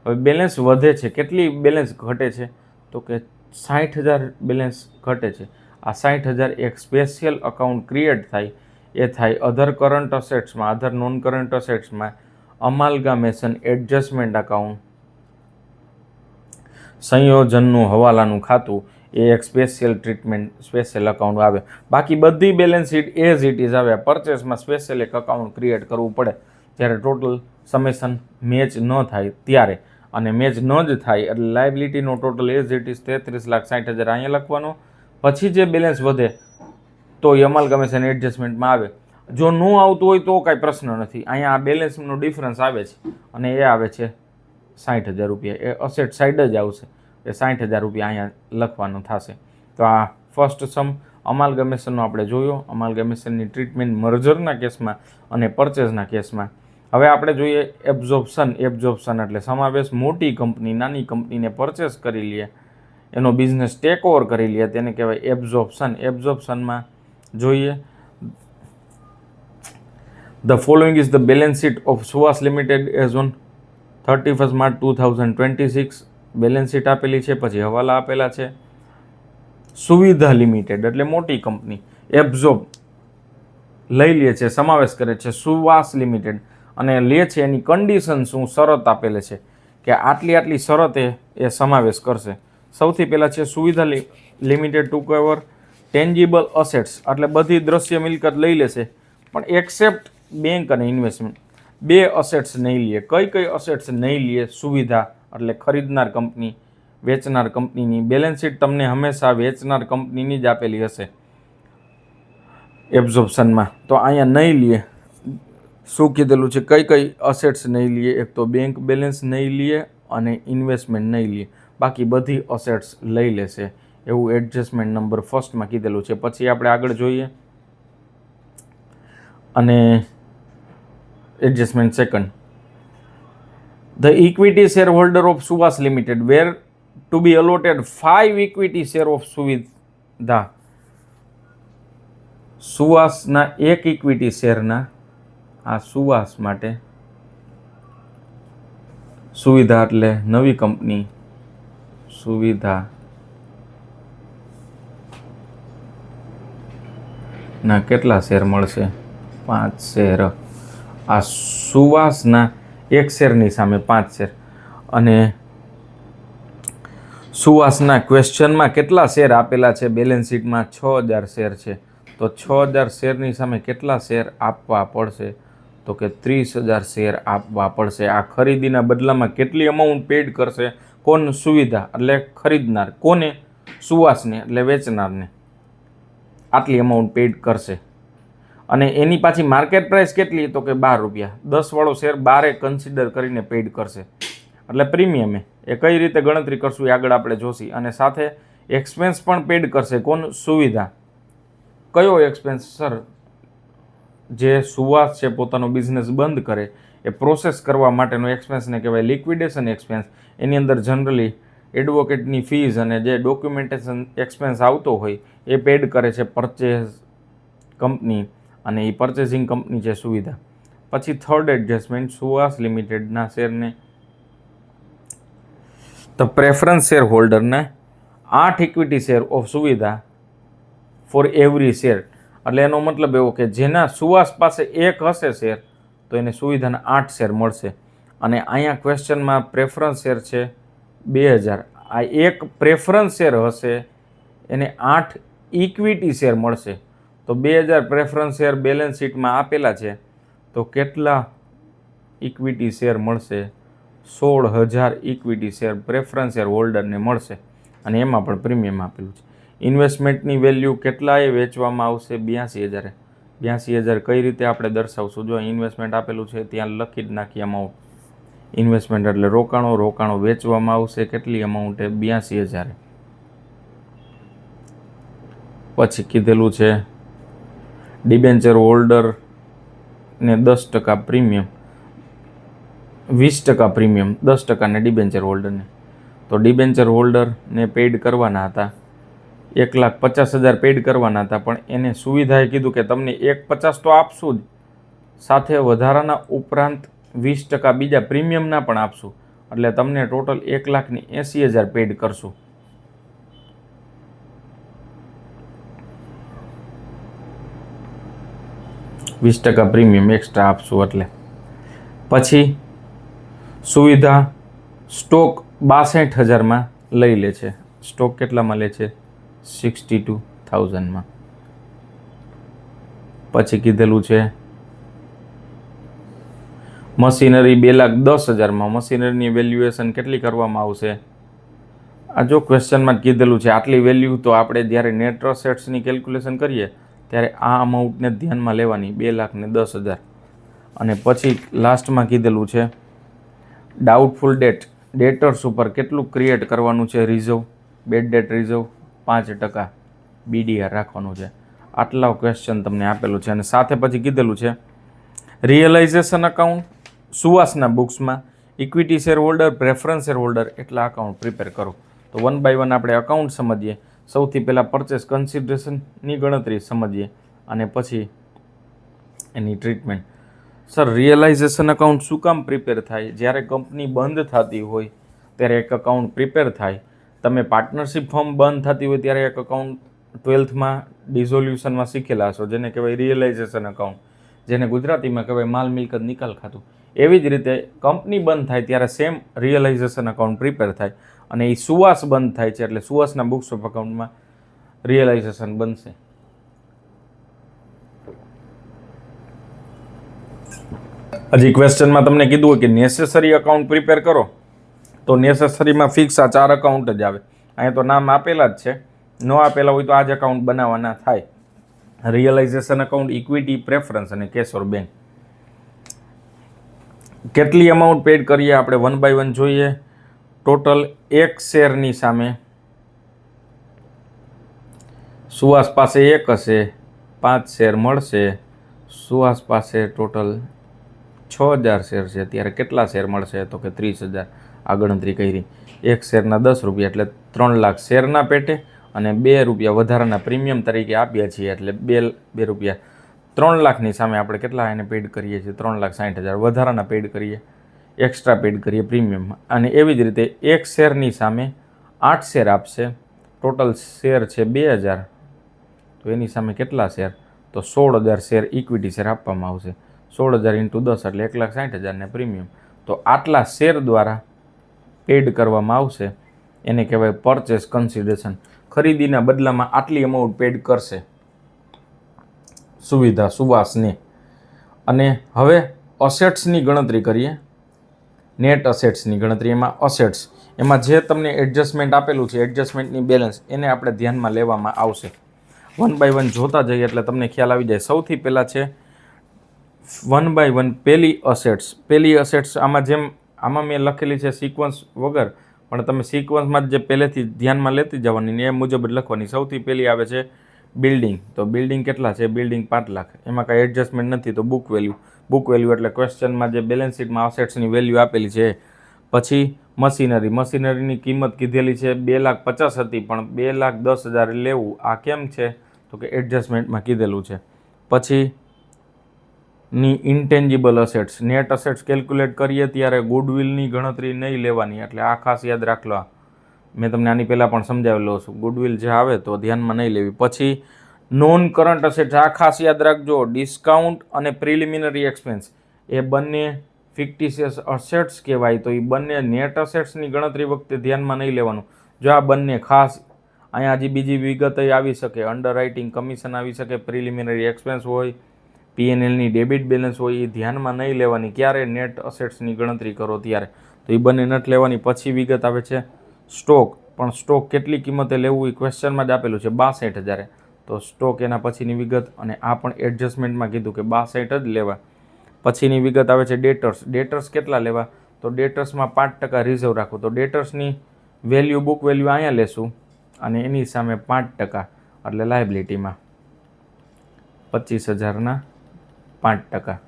હવે બેલેન્સ વધે છે, કેટલી બેલેન્સ ઘટે છે? તો કે 60,000 બેલેન્સ ઘટે છે. આ 60,000 એક સ્પેશિયલ અકાઉન્ટ ક્રિએટ થાય, એ થાય અધર કરંટ અસેટ્સમાં, અધર નોન કરંટ અસેટ્સમાં અમાલગામેશન એડજસ્ટમેન્ટ અકાઉન્ટ, સંયોજનનું હવાલાનું ખાતું, એ એક સ્પેશિયલ ટ્રીટમેન્ટ સ્પેશિયલ અકાઉન્ટ આવે. બાકી બધી balance sheet as it is આવે. પરચેસમાં સ્પેશિયલ એક અકાઉન્ટ ક્રિએટ કરવું પડે. જ્યારે ટોટલ સમેશન મેચ ન થાય ત્યારે, અને મેચ ન જ થાય એટલે લાયબિલિટીનો ટોટલ એઝ ઇટ ઇઝ 33,60,000 અહીંયા લખવાનો. પછી જે બેલેન્સ વધે તો એ અમાલગમેશન એડજસ્ટમેન્ટમાં આવે. જો ન આવતું હોય તો કાંઈ પ્રશ્ન નથી. અહીંયા આ બેલેન્સનો ડિફરન્સ આવે છે અને એ આવે છે 60,000 રૂપિયા. એ અસેટ સાઈડ જ આવશે, એ 60,000 રૂપિયા અહીંયા લખવાનું થશે. તો આ ફર્સ્ટ સમ અમાલગમેશનનો આપણે જોયો. અમાલગમેશનની ટ્રીટમેન્ટ મર્જરના કેસમાં અને પરચેઝના કેસમાં. હવે આપણે જોઈએ એબ્ઝોર્પ્શન. એબ્ઝોર્પ્શન એટલે સમાવેશ. મોટી કંપની નાની કંપનીને પરચેસ કરી લે, એનો બિઝનેસ ટેક ઓવર કરી લે, તેને કહેવાય એબ્ઝોર્પ્શન. એબ્ઝોર્પ્શનમાં જોઈએ the following is the balance sheet of Suvas limited as on 31 March 2026. Balance sheet આપેલી છે, પછી હવાલા આપેલા છે. સુવિધા લિમિટેડ એટલે મોટી કંપની એબ્ઝોર્બ લઈ લે છે, સમાવેશ કરે છે સુવાસ લિમિટેડ, અને લે છે એની કન્ડિશન શું, શરત આપેલે છે કે આટલી આટલી શરતે એ સમાવેશ કરશે. સૌથી પહેલાં છે Suvidha limited to cover tangible assets, એટલે બધી દ્રશ્ય મિલકત લઈ લેશે પણ એક્સેપ્ટ બેંક અને ઇન્વેસ્ટમેન્ટ. બે અસેટ્સ નહીં લે. કઈ કઈ અસેટ્સ નહીં લે? સુવિધા એટલે ખરીદનાર કંપની, વેચનાર કંપનીની. બેલેન્સ શીટ તમને હંમેશા વેચનાર કંપનીની જ આપેલી હશે એબ્ઝોર્પ્શનમાં, તો અહીંયા નહીં લે. શું કીધેલું છે? કઈ કઈ અસેટ્સ નહીં લે? એક તો બેંક બેલેન્સ નહીં લે અને ઇન્વેસ્ટમેન્ટ નહીં લે, બાકી બધી અસેટ્સ લઈ લેશે, એવું એડજસ્ટમેન્ટ નંબર ફર્સ્ટમાં કીધેલું છે. પછી આપણે આગળ જોઈએ અને adjustment second. The equity share holder of Suvas limited were to be allotted 5 equity share of Suvidha. સુવાસના એક ઇક્વિટી શેરના, આ સુવાસ માટે, સુવિધા એટલે નવી કંપની, સુવિધા ના કેટલા શેર મળશે? 5 શેર. આ સુવાસના એક શેરની સામે 5 શેર. અને સુવાસના ક્વેશ્ચનમાં કેટલા શેર આપેલા છે? બેલેન્સ શીટમાં 6,000 શેર છે, તો 6,000 શેરની સામે કેટલા શેર આપવા પડશે? તો કે 30,000 શેર આપવા પડશે. આ ખરીદીના બદલામાં કેટલી અમાઉન્ટ પેડ કરશે? કોણ? સુવિધા એટલે ખરીદનાર. કોને? સુવાસને એટલે વેચનારને. આટલી અમાઉન્ટ પેડ કરશે. અને એની પાછી માર્કેટ પ્રાઇસ કેટલી? તો કે 12 રૂપિયા. 10 વાળો શેર 12 કન્સિડર કરીને પેડ કરશે. એટલે પ્રીમિયમે એ કઈ રીતે ગણતરી કરશું એ આગળ આપણે જોશી. અને સાથે એક્સપેન્સ પણ પેડ કરશે. કોણ? સુવિધા. કયો એક્સપેન્સ? સર, જે સુવાસ છે પોતાનો બિઝનેસ બંધ કરે એ પ્રોસેસ કરવા માટેનો એક્સપેન્સને કહેવાય લિક્વિડેશન એક્સપેન્સ. એની અંદર જનરલી એડવોકેટની ફીઝ અને જે ડોક્યુમેન્ટેશન એક્સપેન્સ આવતો હોય એ પેડ કરે છે પરચેઝ કંપની, અને એ પરચેસિંગ કંપની છે સુવિધા. પછી થર્ડ એડજસ્ટમેન્ટ, સુવાસ લિમિટેડના શેરને, તો પ્રેફરન્સ શેર હોલ્ડરને 8 equity share of Suvidha for every share. એટલે એનો મતલબ એવો કે જેના સુવાસ પાસે એક હશે શેર તો એને સુવિધાના 8 શેર મળશે. અને અહીંયા ક્વેશ્ચનમાં પ્રેફરન્સ શેર છે 2,000. આ એક પ્રેફરન્સ શેર હશે એને 8 ઇક્વિટી શેર મળશે. તો 2,000 પ્રેફરન્સ શેર બેલેન્સ શીટમાં આપેલા છે, તો કેટલા ઇક્વિટી શેર મળશે? 16,000 ઇક્વિટી શેર પ્રેફરન્સ શેર હોલ્ડરને મળશે. અને એમાં પણ પ્રીમિયમ આપેલું છે. ઇન્વેસ્ટમેન્ટની વેલ્યુ કેટલાએ વેચવામાં આવશે? 82,000. 82,000 કઈ રીતે આપણે દર્શાવશું? જો ઇન્વેસ્ટમેન્ટ આપેલું છે ત્યાં લખી જ નાખીએ અમાઉન્ટ. ઇન્વેસ્ટમેન્ટ એટલે રોકાણો, રોકાણો વેચવામાં આવશે કેટલી અમાઉન્ટે? 82,000. પછી કીધેલું છે ડિબેન્ચર હોલ્ડરને 10% પ્રીમિયમ, 20% પ્રીમિયમ, 10% ડિબેન્ચર હોલ્ડરને. તો ડિબેન્ચર હોલ્ડરને પેઇડ કરવાના હતા 1,50,000 પેઇડ કરવાના હતા, પણ એને સુવિધાએ કીધું કે તમને 1,50,000 તો આપશું જ, સાથે વધારાના ઉપરાંત 20% બીજા પ્રીમિયમના પણ આપશું, એટલે તમને ટોટલ 1,80,000 પેઇડ કરશું. %20 પ્રીમિયમ એક્સ્ટ્રા આપશું એટલે. પછી સુવિધા સ્ટોક 62,000માં લઈ લે છે. સ્ટોક કેટલામાં લે છે? 62,000માં. પછી કીધેલું છે મશીનરી 2,10,000 મશીનરીની વેલ્યુએશન કેટલી કરવામાં આવશે? આ જો ક્વેશ્ચનમાં કીધેલું છે આટલી વેલ્યુ, તો આપણે જ્યારે નેટ અસેટ્સની કેલ્ક્યુલેશન કરીએ ત્યારે આ અમાઉન્ટને ધ્યાનમાં લેવાની, 2,10,000. અને પછી લાસ્ટમાં કીધેલું છે ડાઉટફુલ ડેટર્સ ઉપર કેટલું ક્રિએટ કરવાનું છે reserve, bad debt reserve 5% BDR રાખવાનું છે. આટલા ક્વેશ્ચન તમને આપેલું છે. અને સાથે પછી કીધેલું છે રિયલાઇઝેશન અકાઉન્ટ, સુવાસના બુક્સમાં equity share holder, preference share holder એટલા અકાઉન્ટ પ્રિપેર કરો. તો 1 by 1 આપણે અકાઉન્ટ સમજીએ. સૌથી પહેલાં પરચેસ કન્સિડરેશનની ગણતરી સમજીએ અને પછી એની ટ્રીટમેન્ટ. સર, રિયલાઇઝેશન અકાઉન્ટ શું કામ પ્રિપેર થાય? જ્યારે કંપની બંધ થતી હોય ત્યારે એક અકાઉન્ટ પ્રિપેર થાય. તમે પાર્ટનરશિપ ફર્મ બંધ થતી હોય ત્યારે એક અકાઉન્ટ 12થમાં ડિઝોલ્યુશનમાં શીખેલા હશો, જેને કહેવાય રિયલાઇઝેશન અકાઉન્ટ, જેને ગુજરાતીમાં કહેવાય માલ મિલકત નિકાલ ખાતું. એવી જ રીતે કંપની બંધ થાય ત્યારે સેમ રિયલાઇઝેશન અકાઉન્ટ પ્રિપેર થાય અને એ સુવાસ બંધ થાય છે એટલે સુવાસના બુક્સ ઓફ અકાઉન્ટમાં રિયલાઇઝેશન બનશે. હજી ક્વેશ્ચનમાં તમને કીધું હોય કે નેસેસરી અકાઉન્ટ પ્રિપેર કરો, તો નેસેસરીમાં ફિક્સ આ 4 અકાઉન્ટ જ આવે. અહીંયા તો નામ આપેલા જ છે, ન આપેલા હોય તો આ જ અકાઉન્ટ બનાવવાના થાય. રિયલાઇઝેશન અકાઉન્ટ, ઇક્વિટી, પ્રેફરન્સ અને કેશ ઓર બેંક. કેટલી અમાઉન્ટ પેડ કરીએ આપણે 1 by 1 જોઈએ. ટોટલ એક શેરની સામે સુવાસ પાસે 1 હશે, 5 શેર મળશે. સુવાસ પાસે ટોટલ 6,000 શેર છે, ત્યારે કેટલા શેર મળશે? તો કે 30,000. આ ગણતરી કરી. એક શેરના 10 રૂપિયા એટલે 3 લાખ શેરના પેટે અને 2 રૂપિયા વધારાના પ્રીમિયમ તરીકે આપ્યા છીએ એટલે 2 રૂપિયા 3 લાખની સામે આપણે કેટલા એને પેડ કરીએ છીએ? 3,60,000 વધારાના પેડ કરીએ, એક્સ્ટ્રા પેડ કરીએ પ્રીમિયમમાં. અને એવી જ રીતે એક શેરની સામે 8 શેર આપશે. ટોટલ શેર છે 2,000, તો એની સામે કેટલા શેર? તો 16,000 શેર ઇક્વિટી શેર આપવામાં આવશે. 16,000 × 10 એટલે 1,60,000 ને પ્રીમિયમ. તો આટલા શેર દ્વારા પેડ કરવામાં આવશે, એને કહેવાય પરચેસ કન્સિડરેશન. ખરીદીના બદલામાં આટલી અમાઉન્ટ પેડ કરશે સુવિધા સુવાસને. અને હવે અસેટ્સની ગણતરી કરીએ. નેટ અસેટ્સની ગણતરી, એમાં અસેટ્સ, એમાં જે તમને એડજસ્ટમેન્ટ આપેલું છે એડજસ્ટમેન્ટની બેલેન્સ, એને આપણે ધ્યાનમાં લેવામાં આવશે. 1 by 1 જોતા જઈએ એટલે તમને ખ્યાલ આવી જાય. સૌથી પહેલાં છે 1 by 1 પહેલી અસેટ્સ. આમાં મેં લખેલી છે સિક્વન્સ વગર, પણ તમે સિક્વન્સમાં જે પહેલેથી ધ્યાનમાં લેતી જવાની એ મુજબ જ લખવાની. સૌથી પહેલી આવે છે બિલ્ડિંગ. તો બિલ્ડિંગ કેટલા છે? બિલ્ડિંગ 5 લાખ. એમાં કાંઈ એડજસ્ટમેન્ટ નથી, તો બુક વેલ્યુ એટલે ક્વેશ્ચનમાં જે બેલેન્સ શીટમાં અસેટ્સની વેલ્યુ આપેલી છે. પછી મશીનરીની કિંમત કીધેલી છે 2,50,000 હતી, પણ 2,10,000 લેવું. આ કેમ છે? તો કે એડજસ્ટમેન્ટમાં કીધેલું છે. પછી ની intangible assets, net assets calculate કરીએ ત્યારે ગુડવિલની ગણતરી નહીં લેવાની, એટલે આ ખાસ યાદ રાખલો. મેં તમને આની પહેલાં પણ સમજાવેલો છું. ગુડવિલ જે આવે તો ધ્યાનમાં નહીં લેવી. પછી નોન કરંટ અસેટ્સ, આ ખાસ યાદ રાખજો. ડિસ્કાઉન્ટ અને પ્રિલિમિનરી એક્સપેન્સ એ બંને ફિક્ટિશિયસ અસેટ્સ કહેવાય, તો એ બંને નેટ અસેટ્સની ગણતરી વખતે ધ્યાનમાં નહીં લેવાનું. જો આ બંને ખાસ, અહીંયા હજી બીજી વિગત આવી શકે, અંડર રાઇટિંગ કમિશન આવી શકે, પ્રિલિમિનરી એક્સપેન્સ હોય, PNLની ડેબિટ બેલેન્સ હોય, એ ધ્યાનમાં નહીં લેવાની ક્યારે નેટ અસેટ્સની ગણતરી કરો ત્યારે. તો એ બંને નથી લેવાની. પછી વિગત આવે છે સ્ટોક, પણ સ્ટોક કેટલી કિંમતે લેવું એ ક્વેશ્ચનમાં જ આપેલું છે 62,000. તો સ્ટોક એના પછીની વિગત, અને આ પણ એડજસ્ટમેન્ટમાં કીધું કે 62 જ લેવા. પછીની વિગત આવે છે ડેટર્સ કેટલા લેવા? તો ડેટર્સમાં 5% રિઝર્વ રાખવું. તો ડેટર્સની વેલ્યુ, બુક વેલ્યુ અહીંયા લેશું અને એની સામે 5%, એટલે લાયબિલિટીમાં 25,000ના 5%.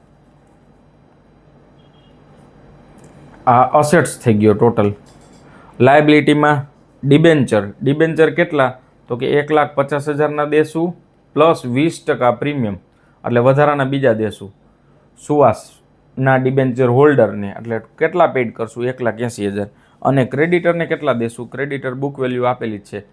આ અસેટ્સ થઈ ગયો ટોટલ. લાયબિલિટીમાં ડિબેન્ચર કેટલા? તો કે 1,50,000ના દેશું પ્લસ 20% પ્રીમિયમ, એટલે વધારાના બીજા દેશું સુવાસના ડિબેન્ચર હોલ્ડરને, એટલે કેટલા પેડ કરશું? 1,80,000. અને ક્રેડિટરને કેટલા દેશું? ક્રેડિટર બુક વેલ્યુ આપેલી જ છે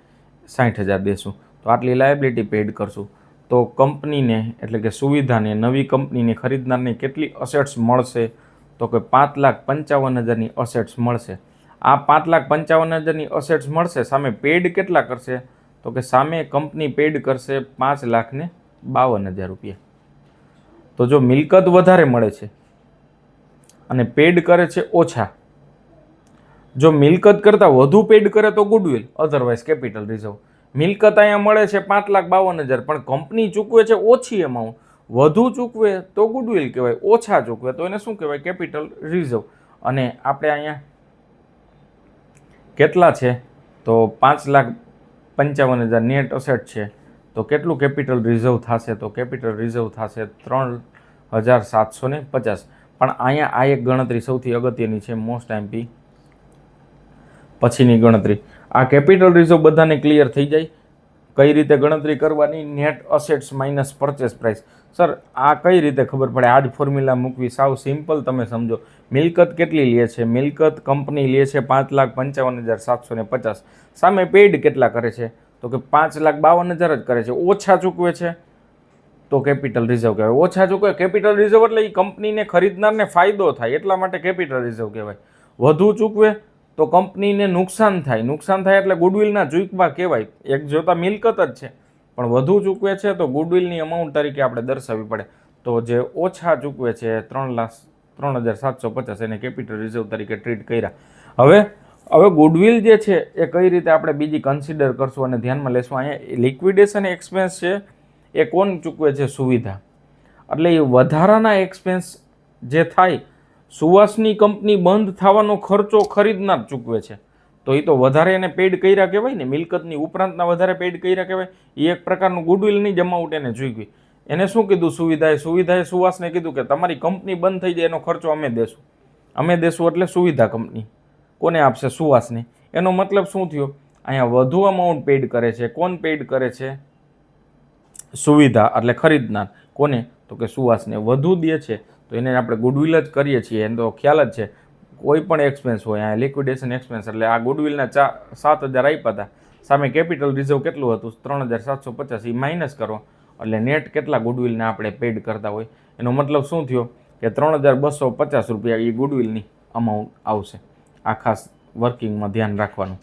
60,000 દેશું. તો આટલી લાયબિલિટી પેડ કરશું. તો કંપનીને એટલે કે સુવિધાને, નવી કંપનીને, ખરીદનારને કેટલી અસેટ્સ મળશે? તો કે 5,55,000ની અસેટ્સ મળશે. આ 5,55,000ની અસેટ્સ મળશે, સામે પેડ કેટલા કરશે? તો કે સામે કંપની પેડ કરશે 5,52,000 રૂપિયા. તો જો મિલકત વધારે મળે છે અને પેડ કરે છે ઓછા. જો મિલકત કરતાં વધુ પેડ કરે તો ગુડવિલ, અધરવાઇઝ કેપિટલ રિઝર્વ. મિલકત અહીંયા મળે છે 5,52,000, પણ કંપની ચૂકવે છે ઓછી અમાઉન્ટ. વધુ ચૂકવે તો ગુડવિલ કહેવાય, ઓછા ચૂકવે તો એને શું કહેવાય? Capital reserve. અને આપણે અહીંયા કેટલા છે તો 5,55,000 નેટ અસેટ છે, તો કેટલું કેપિટલ રિઝર્વ થશે? તો કેપિટલ રિઝર્વ થશે 3,750. પણ અહીંયા આ એક ગણતરી સૌથી અગત્યની છે, મોસ્ટ આઈમ્પી પછીની ગણતરી. આ કેપિટલ રિઝર્વ બધાને ક્લિયર થઈ જાય કઈ રીતે ગણતરી કરવાની? Net assets minus purchase price. Sir આ કઈ રીતે ખબર પડે? આ જ ફોર્મ્યુલા મૂકવી સાવ સિમ્પલ, તમે સમજો. મિલકત કેટલી લે છે? મિલકત કંપની લે છે 5,55,750. સામે પેઇડ કેટલા કરે છે? તો કે 5,52,000 જ કરે છે, ઓછા ચૂકવે છે તો કેપિટલ રિઝર્વ કહેવાય. ઓછા ચૂકવે કેપિટલ રિઝર્વ એટલે એ કંપનીને ખરીદનારને ફાયદો થાય એટલા માટે કેપિટલ રિઝર્વ કહેવાય. વધુ ચૂકવે તો કંપનીને નુકસાન થાય. નુકસાન થાય એટલે ગુડવિલના ચૂકવા કહેવાય. એક જોતા મિલકત જ છે પણ વધુ ચૂકવે છે તો ગુડવિલની અમાઉન્ટ તરીકે આપણે દર્શાવવી પડે. તો જે ઓછા ચૂકવે છે 3,0750 એને કેપિટલ રિઝર્વ તરીકે ટ્રીટ કર્યા. હવે ગુડવિલ જે છે એ કઈ રીતે આપણે બીજી કન્સિડર કરશું અને ધ્યાનમાં લેશું? અહીંયા લિક્વિડેશન એક્સપેન્સ છે એ કોણ ચૂકવે છે? સુવિધા. એટલે એ વધારાના એક્સપેન્સ જે થાય, સુવાસની કંપની બંધ થવાનો ખર્ચો ખરીદનાર ચૂકવે છે, તો એ તો વધારે એને પેડ કર્યા કહેવાય ને. મિલકતની ઉપરાંતના વધારે પેડ કર્યા કહેવાય. એ એક પ્રકારનું ગુડવિલની જ અમાઉન્ટ એને ચૂકવી. એને શું કીધું? સુવિધાએ સુવાસને કીધું કે તમારી કંપની બંધ થઈ જાય એનો ખર્ચો અમે દેશું એટલે સુવિધા કંપની કોને આપશે? સુવાસને. એનો મતલબ શું થયો? અહીંયા વધુ અમાઉન્ટ પેડ કરે છે. કોણ પેડ કરે છે? સુવિધા એટલે ખરીદનાર. કોને? તો કે સુવાસને. વધુ દે છે તો એને આપણે ગુડવિલ જ કરીએ છીએ, એનો તો ખ્યાલ જ છે. કોઈ પણ એક્સપેન્સ હોય, અહીંયા લિક્વિડેશન એક્સપેન્સ એટલે આ ગુડવિલના 7,000 આપ્યા હતા, સામે કેપિટલ રિઝર્વ કેટલું હતું? 3,750. એ માઇનસ કરો એટલે નેટ કેટલા ગુડવિલને આપણે પેડ કરતા હોય. એનો મતલબ શું થયો કે 3,250 રૂપિયા એ ગુડવિલની અમાઉન્ટ આવશે. આ ખાસ વર્કિંગમાં ધ્યાન રાખવાનું.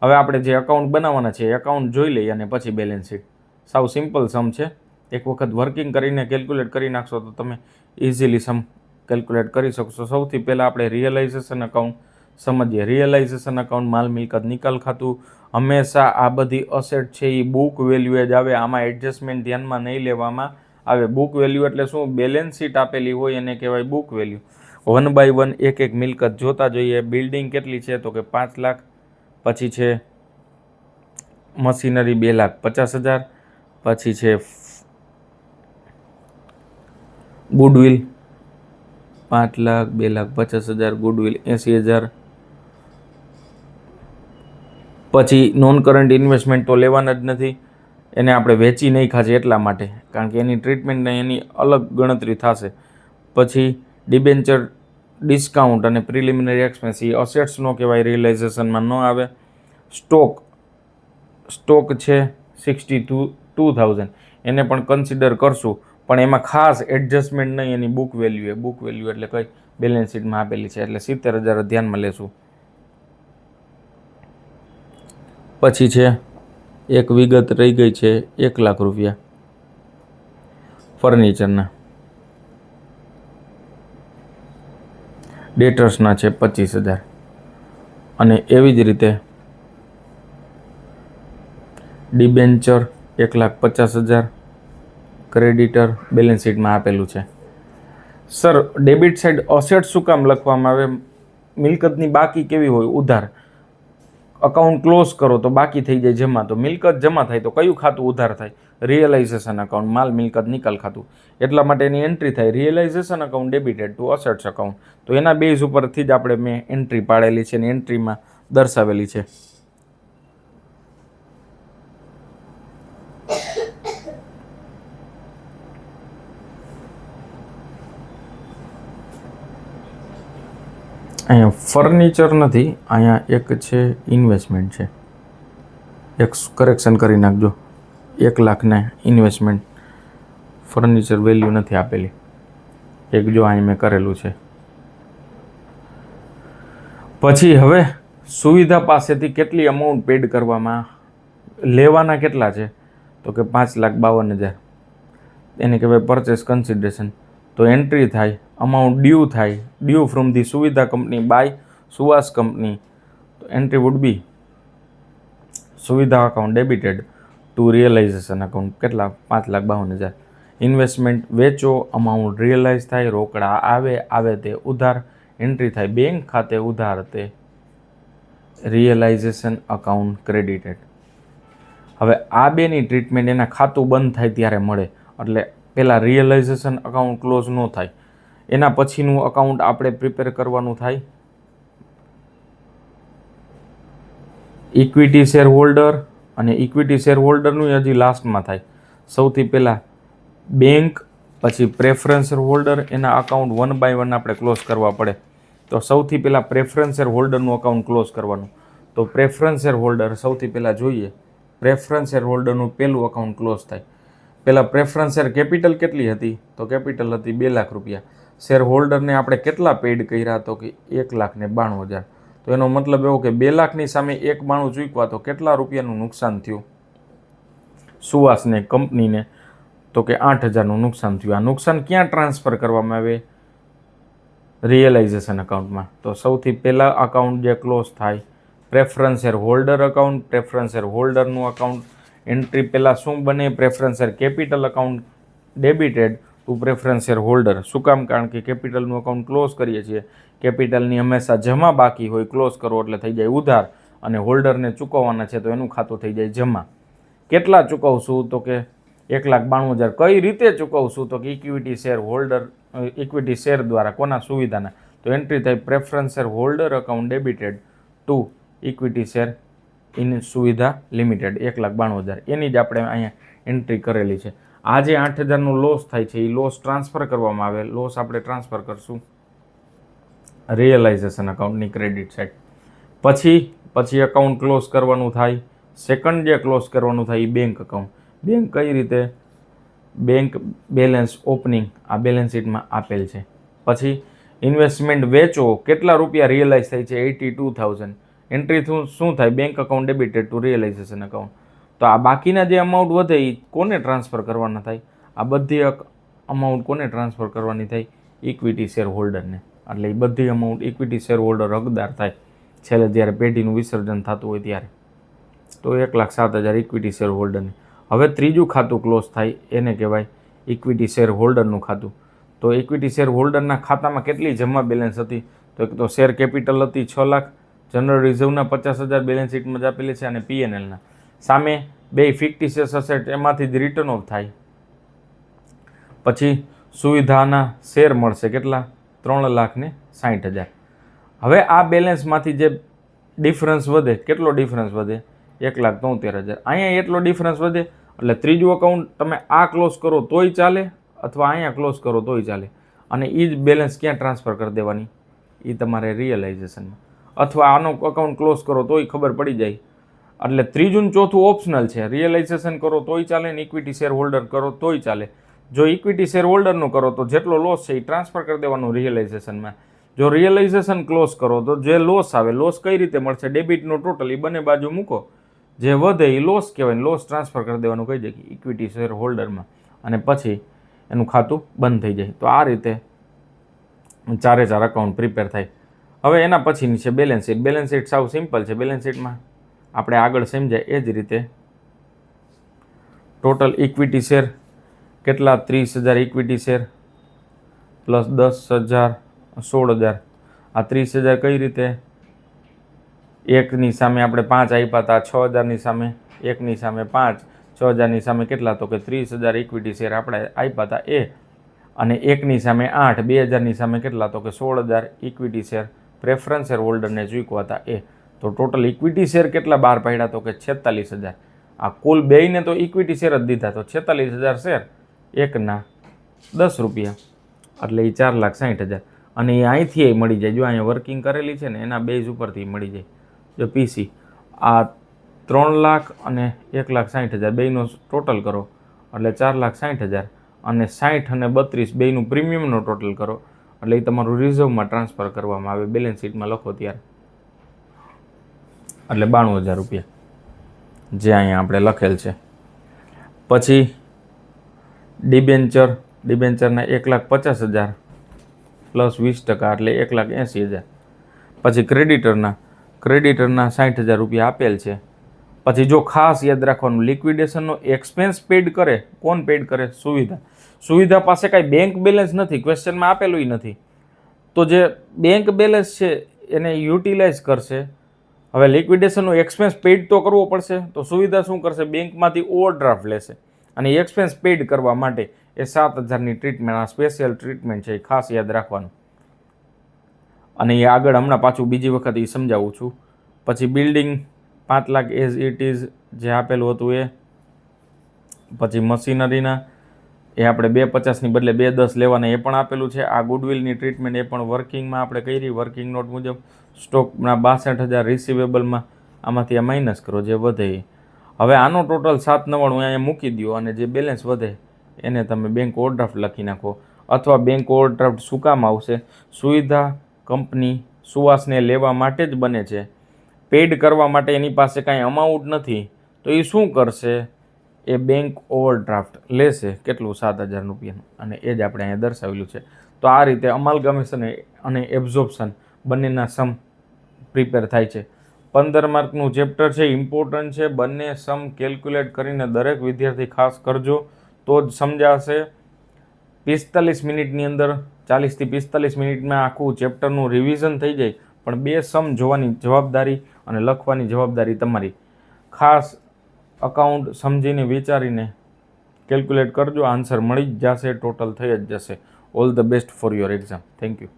હવે આપણે જે એકાઉન્ટ બનાવવાના છે એ એકાઉન્ટ જોઈ લઈએ અને પછી બેલેન્સ શીટ. સાવ સિમ્પલ સમ છે. એક વખત વર્કિંગ કરીને કેલ્ક્યુલેટ કરી નાખશો તો તમે ઇઝીલી સમ કેલ્ક્યુલેટ કરી શકશો. સૌથી પહેલાં આપણે રિયલાઇઝેશન અકાઉન્ટ સમજીએ. રિયલાઇઝેશન અકાઉન્ટ માલ મિલકત નિકાલ ખાતું. હંમેશા આ બધી અસેટ છે એ બુક વેલ્યુ જ આવે. આમાં એડજસ્ટમેન્ટ ધ્યાનમાં નહીં લેવામાં આવે. બુક વેલ્યુ એટલે શું? બેલેન્સ શીટ આપેલી હોય એને કહેવાય બુક વેલ્યુ. 1 બાય 1 એક મિલકત જોતા જોઈએ. બિલ્ડિંગ કેટલી છે? તો કે 5 લાખ. પછી છે મશીનરી 2,50,000. પછી છે ગુડવિલ 5 લાખ, 2,50,000, ગુડવિલ 80,000. પછી નોન કરંટ ઇન્વેસ્ટમેન્ટ તો લેવાના જ નથી, એને આપણે વેચી નહીં ખાશે એટલા માટે, કારણ કે એની ટ્રીટમેન્ટને એની અલગ ગણતરી થશે. પછી ડિબેન્ચર ડિસ્કાઉન્ટ અને પ્રિલિમિનરી એક્સપેન્સ એ અસેટ્સનો કહેવાય, રિયલાઇઝેશનમાં ન આવે. સ્ટોક છે 62,000, એને પણ કન્સિડર કરશું પણ એમાં ખાસ એડજસ્ટમેન્ટ નહીં, એની બુક વેલ્યુ એટલે કઈ બેલેન્સ શીટમાં આપેલી છે એટલે 70,000 ધ્યાનમાં લેશું. પછી છે એક વિગત રહી ગઈ છે 1 લાખ રૂપિયા ફર્નિચરના. ડેટર્સના છે 25,000. અને એવી જ રીતે ડિબેન્ચર 1,50,000, ક્રેડિટર બેલેન્સ શીટમાં આપેલું છે. સર ડેબિટ સાઇડ અસેટ શું કામ લખવામાં આવે? મિલકતની બાકી કેવી હોય? ઉધાર. અકાઉન્ટ ક્લોઝ કરો તો બાકી થઈ જાય જમા, તો મિલકત જમા થાય તો કયું ખાતું ઉધાર થાય? રિયલાઇઝેશન અકાઉન્ટ, માલ મિલકત નિકાલ ખાતું. એટલા માટે એની એન્ટ્રી થાય realisation account debited to assets account. તો એના બેઝ ઉપરથી જ આપણે મેં એન્ટ્રી પાડેલી છે અને એન્ટ્રીમાં દર્શાવેલી છે. અહીંયા ફર્નિચર નથી, અહીંયા એક છે ઇન્વેસ્ટમેન્ટ છે. એક કરેક્શન કરી નાખજો, 1 લાખને ઇન્વેસ્ટમેન્ટ. ફર્નિચર વેલ્યુ નથી આપેલી, એક જો અહીં મેં કરેલું છે. પછી હવે સુવિધા પાસેથી કેટલી અમાઉન્ટ પેડ કરવામાં લેવાના કેટલા છે? તો કે 5,52,000, એને કહેવાય પરચેસ કન્સિડરેશન. તો એન્ટ્રી થાય અમાઉન્ટ ડ્યુ થાય, ડ્યુ ફ્રોમ ધી સુવિધા કંપની બાય સુવાસ કંપની, તો એન્ટ્રી વુડ બી સુવિધા account debited to realisation account, કેટલા 5,52,000. ઇન્વેસ્ટમેન્ટ વેચો, અમાઉન્ટ રિયલાઇઝ થાય, રોકડા આવે તે ઉધાર, એન્ટ્રી થાય બેંક ખાતે ઉધાર તે રિયલાઇઝેશન અકાઉન્ટ ક્રેડિટેડ. હવે આ બેની ટ્રીટમેન્ટ એના ખાતું બંધ થાય ત્યારે મળે, એટલે પહેલાં રિયલાઇઝેશન અકાઉન્ટ ક્લોઝ ન થાય, એના પછીનું અકાઉન્ટ આપણે પ્રિપેર કરવાનું થાય ઇક્વિટી શેર હોલ્ડર, અને ઇક્વિટી શેર હોલ્ડરનું હજી લાસ્ટમાં થાય. સૌથી પહેલાં બેંક, પછી પ્રેફરન્સ શેર હોલ્ડર, એના અકાઉન્ટ 1 by 1 આપણે ક્લોઝ કરવા પડે. તો સૌથી પહેલાં પ્રેફરન્સ શેર હોલ્ડરનું અકાઉન્ટ ક્લોઝ કરવાનું. તો પ્રેફરન્સ શેર હોલ્ડર સૌથી પહેલાં જોઈએ, પ્રેફરન્સ શેર હોલ્ડરનું પહેલું અકાઉન્ટ ક્લોઝ થાય. પહેલાં પ્રેફરન્સ શેર કેપિટલ કેટલી હતી? તો કેપિટલ હતી 2 લાખ રૂપિયા. શેર હોલ્ડરને આપણે કેટલા પેડ કર્યા? તો કે 1,92,000. તો એનો મતલબ એવો કે 2 લાખની સામે 1,92 ચૂકવા તો કેટલા રૂપિયાનું નુકસાન થયું સુવાસને કંપનીને? તો કે 8,000નું નુકસાન થયું. આ નુકસાન ક્યાં ટ્રાન્સફર કરવામાં આવે? રિયલાઇઝેશન અકાઉન્ટમાં. તો સૌથી પહેલાં અકાઉન્ટ જે ક્લોઝ થાય preference share holder account, preference share હોલ્ડરનું અકાઉન્ટ એન્ટ્રી પહેલાં શું બને? Preference share capital account debited to preference share holder. શું કામ? કારણ કે કેપિટલનું અકાઉન્ટ ક્લોઝ કરીએ છીએ, કેપિટલની હંમેશા જમા બાકી હોય, ક્લોઝ કરો એટલે થઈ જાય ઉધાર, અને હોલ્ડરને ચૂકવવાના છે તો એનું ખાતું થઈ જાય જમા. કેટલા ચૂકવશું? તો કે 1,92,000. કઈ રીતે ચૂકવશું? તો કે equity share holder, equity share દ્વારા. કોના? સુવિધાના. તો એન્ટ્રી થાય preference share holder account debited to equity share in Suvidha limited 1,92,000. એની જ આપણે અહીંયા એન્ટ્રી કરેલી છે. આ જે 8,000નું લોસ થાય છે એ લોસ ટ્રાન્સફર કરવામાં આવે. લોસ આપણે ટ્રાન્સફર કરશું રિયલાઇઝેશન અકાઉન્ટની ક્રેડિટ સાઇડ. પછી અકાઉન્ટ ક્લોઝ કરવાનું થાય. સેકન્ડ જે ક્લોઝ કરવાનું થાય એ બેંક અકાઉન્ટ. બેંક કઈ રીતે? બેંક બેલેન્સ ઓપનિંગ આ બેલેન્સ શીટમાં આપેલ છે. પછી ઇન્વેસ્ટમેન્ટ વેચો, કેટલા રૂપિયા રિયલાઇઝ થાય છે? 82,000. એન્ટ્રી શું થાય? Bank account debited to realisation account. તો આ બાકીના જે અમાઉન્ટ વધે એ કોને ટ્રાન્સફર કરવાના થાય? આ બધી અમાઉન્ટ કોને ટ્રાન્સફર કરવાની થાય? ઇક્વિટી શેર હોલ્ડરને. એટલે એ બધી અમાઉન્ટ ઇક્વિટી શેર હોલ્ડર હકદાર થાય છેલ્લે જ્યારે પેઢીનું વિસર્જન થતું હોય ત્યારે. તો 1,07,000 ઇક્વિટી શેર હોલ્ડરને. હવે ત્રીજું ખાતું ક્લોઝ થાય એને કહેવાય ઇક્વિટી શેર હોલ્ડરનું ખાતું. તો ઇક્વિટી શેર હોલ્ડરના ખાતામાં કેટલી જમા બેલેન્સ હતી? તો શેર કેપિટલ હતી 6 લાખ, જનરલ રિઝર્વના 50,000 બેલેન્સ શીટમાં જ આપેલી છે, અને પીએનએલના સામે બે ફિક્ટિશિયસ અસેટ એમાંથી જ રિટર્ન ઓફ થાય. પછી સુવિધાના શેર મળશે કેટલા? 3,60,000. હવે આ બેલેન્સમાંથી જે ડિફરન્સ વધે, કેટલો ડિફરન્સ વધે? 1,73,000. અહીંયા એટલો ડિફરન્સ વધે એટલે ત્રીજું અકાઉન્ટ તમે આ ક્લોઝ કરો તોય ચાલે, અથવા અહીંયા ક્લોઝ કરો તોય ચાલે, અને એ જ બેલેન્સ ક્યાં ટ્રાન્સફર કરી દેવાની? એ તમારે રિયલાઇઝેશનમાં. અથવા આનો અકાઉન્ટ ક્લોઝ કરો તોય ખબર પડી જાય. એટલે ત્રીજું ચોથું ઓપ્શનલ છે. રિયલાઇઝેશન કરો તોય ચાલે, ને ઇક્વિટી શેર હોલ્ડર કરો તોય ચાલે. જો ઇક્વિટી શેર હોલ્ડરનું કરો તો જેટલો લોસ છે એ ટ્રાન્સફર કરી દેવાનું રિયલાઇઝેશનમાં. જો રિયલાઇઝેશન ક્લોઝ કરો તો જે લોસ આવે, લોસ કઈ રીતે મળશે? ડેબિટનો ટોટલ એ બંને બાજુ મૂકો, જે વધે એ લોસ કહેવાય, લોસ ટ્રાન્સફર કરી દેવાનું કહી દે ઇક્વિટી શેર હોલ્ડરમાં, અને પછી એનું ખાતું બંધ થઈ જાય. તો આ રીતે 4 અકાઉન્ટ પ્રિપેર થાય. હવે એના પછીની છે બેલેન્સ શીટ. બેલેન્સ શીટ સાવ સિમ્પલ છે. બેલેન્સ શીટમાં આપણે આગળ સમજાય એ જ રીતે ટોટલ ઇક્વિટી શેર કેટલા? 30,000 ઇક્વિટી શેર પ્લસ 10,000 16,000. આ 30,000 કઈ રીતે? એકની સામે આપણે 5 આપ્યા હતા, 6,000ની સામે, એકની સામે 5, 6,000ની સામે કેટલા? તો કે 30,000 ઇક્વિટી શેર આપણે આપ્યા હતા એ, અને એકની સામે 8, 2,000ની સામે કેટલા? તો કે 16,000 ઇક્વિટી શેર પ્રેફરન્સ શેર હોલ્ડરને ચૂકવા હતા એ. તો ટોટલ ઇક્વિટી શેર કેટલા બહાર પાડ્યા? તો કે 46,000. આ કુલ બેયને તો ઇક્વિટી શેર જ દીધા, તો 46,000 શેર, એકના 10 રૂપિયા, એટલે એ 4,60,000. અને એ અહીંથી મળી જાય. જો અહીંયા વર્કિંગ કરેલી છે ને એના બેઝ ઉપરથી મળી જાય. જો પીસી આ 3 લાખ અને 1,60,000 બેયનો ટોટલ કરો એટલે 4,60,000, અને 60 અને 32 બેયનું પ્રીમિયમનો ટોટલ કરો એટલે એ તમારું રિઝર્વમાં ટ્રાન્સફર કરવામાં આવે. બેલેન્સ શીટમાં લખો ત્યારે એટલે 92,000 રૂપિયા જે અહીંયા આપણે લખેલ છે. પછી ડિબેન્ચરના 1,50,000 પ્લસ 20% એટલે 1,80,000. પછી ક્રેડિટરના 60,000 રૂપિયા આપેલ છે. પછી જો ખાસ યાદ રાખવાનું, લિક્વિડેશનનો એક્સપેન્સ પેડ કરે, કોણ પેડ કરે? સુવિધા પાસે કાંઈ બેંક બેલેન્સ નથી, ક્વેશ્ચનમાં આપેલું નથી. તો જે બેંક બેલેન્સ છે એને યુટિલાઇઝ કરશે. હવે લિક્વિડેશનનો એક્સપેન્સ પેડ તો કરવો પડશે, તો સુવિધા શું કરશે? બેંકમાંથી ઓવરડ્રાફ્ટ લેશે અને એક્સપેન્સ પેડ કરવા માટે એ 7,000ની ટ્રીટમેન્ટ, આ સ્પેશિયલ ટ્રીટમેન્ટ છે, એ ખાસ યાદ રાખવાનું. અને એ આગળ હમણાં પાછું બીજી વખત એ સમજાવું છું. પછી building 5 lakh as it is જે આપેલું હતું એ. પછી મશીનરીના એ આપણે 250ની બદલે 210 લેવાના એ પણ આપેલું છે. આ ગુડવિલની ટ્રીટમેન્ટ એ પણ વર્કિંગમાં આપણે કરી, વર્કિંગ નોટ મુજબ. સ્ટોકના 62,000 રિસીવેબલમાં આમાંથી આ માઇનસ કરો જે વધે એ. હવે આનો ટોટલ 7,99 અહીંયા મૂકી દો અને જે બેલેન્સ વધે એને તમે બેંક ઓવરડ્રાફ્ટ લખી નાખો. અથવા બેંક ઓવરડ્રાફ્ટ શું કામ આવશે? સુવિધા કંપની સુવાસને લેવા માટે જ બને છે. પેડ કરવા માટે એની પાસે કાંઈ અમાઉન્ટ નથી, તો એ શું કરશે? એ બેંક ઓવરડ્રાફ્ટ લેશે. કેટલું? 7,000 રૂપિયાનું. અને એ જ આપણે અહીંયા દર્શાવેલું છે. તો આ રીતે અમાલગમેશન અને એબ્ઝોર્પ્શન બંનેના સમ પ્રિપેર થાય છે. 15 માર્કનું ચેપ્ટર છે, ઇમ્પોર્ટન્ટ છે. બંને સમ કેલ્ક્યુલેટ કરીને દરેક વિદ્યાર્થી ખાસ કરજો, તો જ સમજાશે. 45 મિનિટની અંદર, 40થી 45 મિનિટમાં આખું ચેપ્ટરનું રિવિઝન થઈ જાય. પણ 2 સમ જોવાની જવાબદારી અને લખવાની જવાબદારી તમારી. ખાસ અકાઉન્ટ સમજીને વિચારીને કેલ્ક્યુલેટ કરજો, આન્સર મળી જ જશે, ટોટલ થઈ જ જશે. All the best for your exam. Thank you.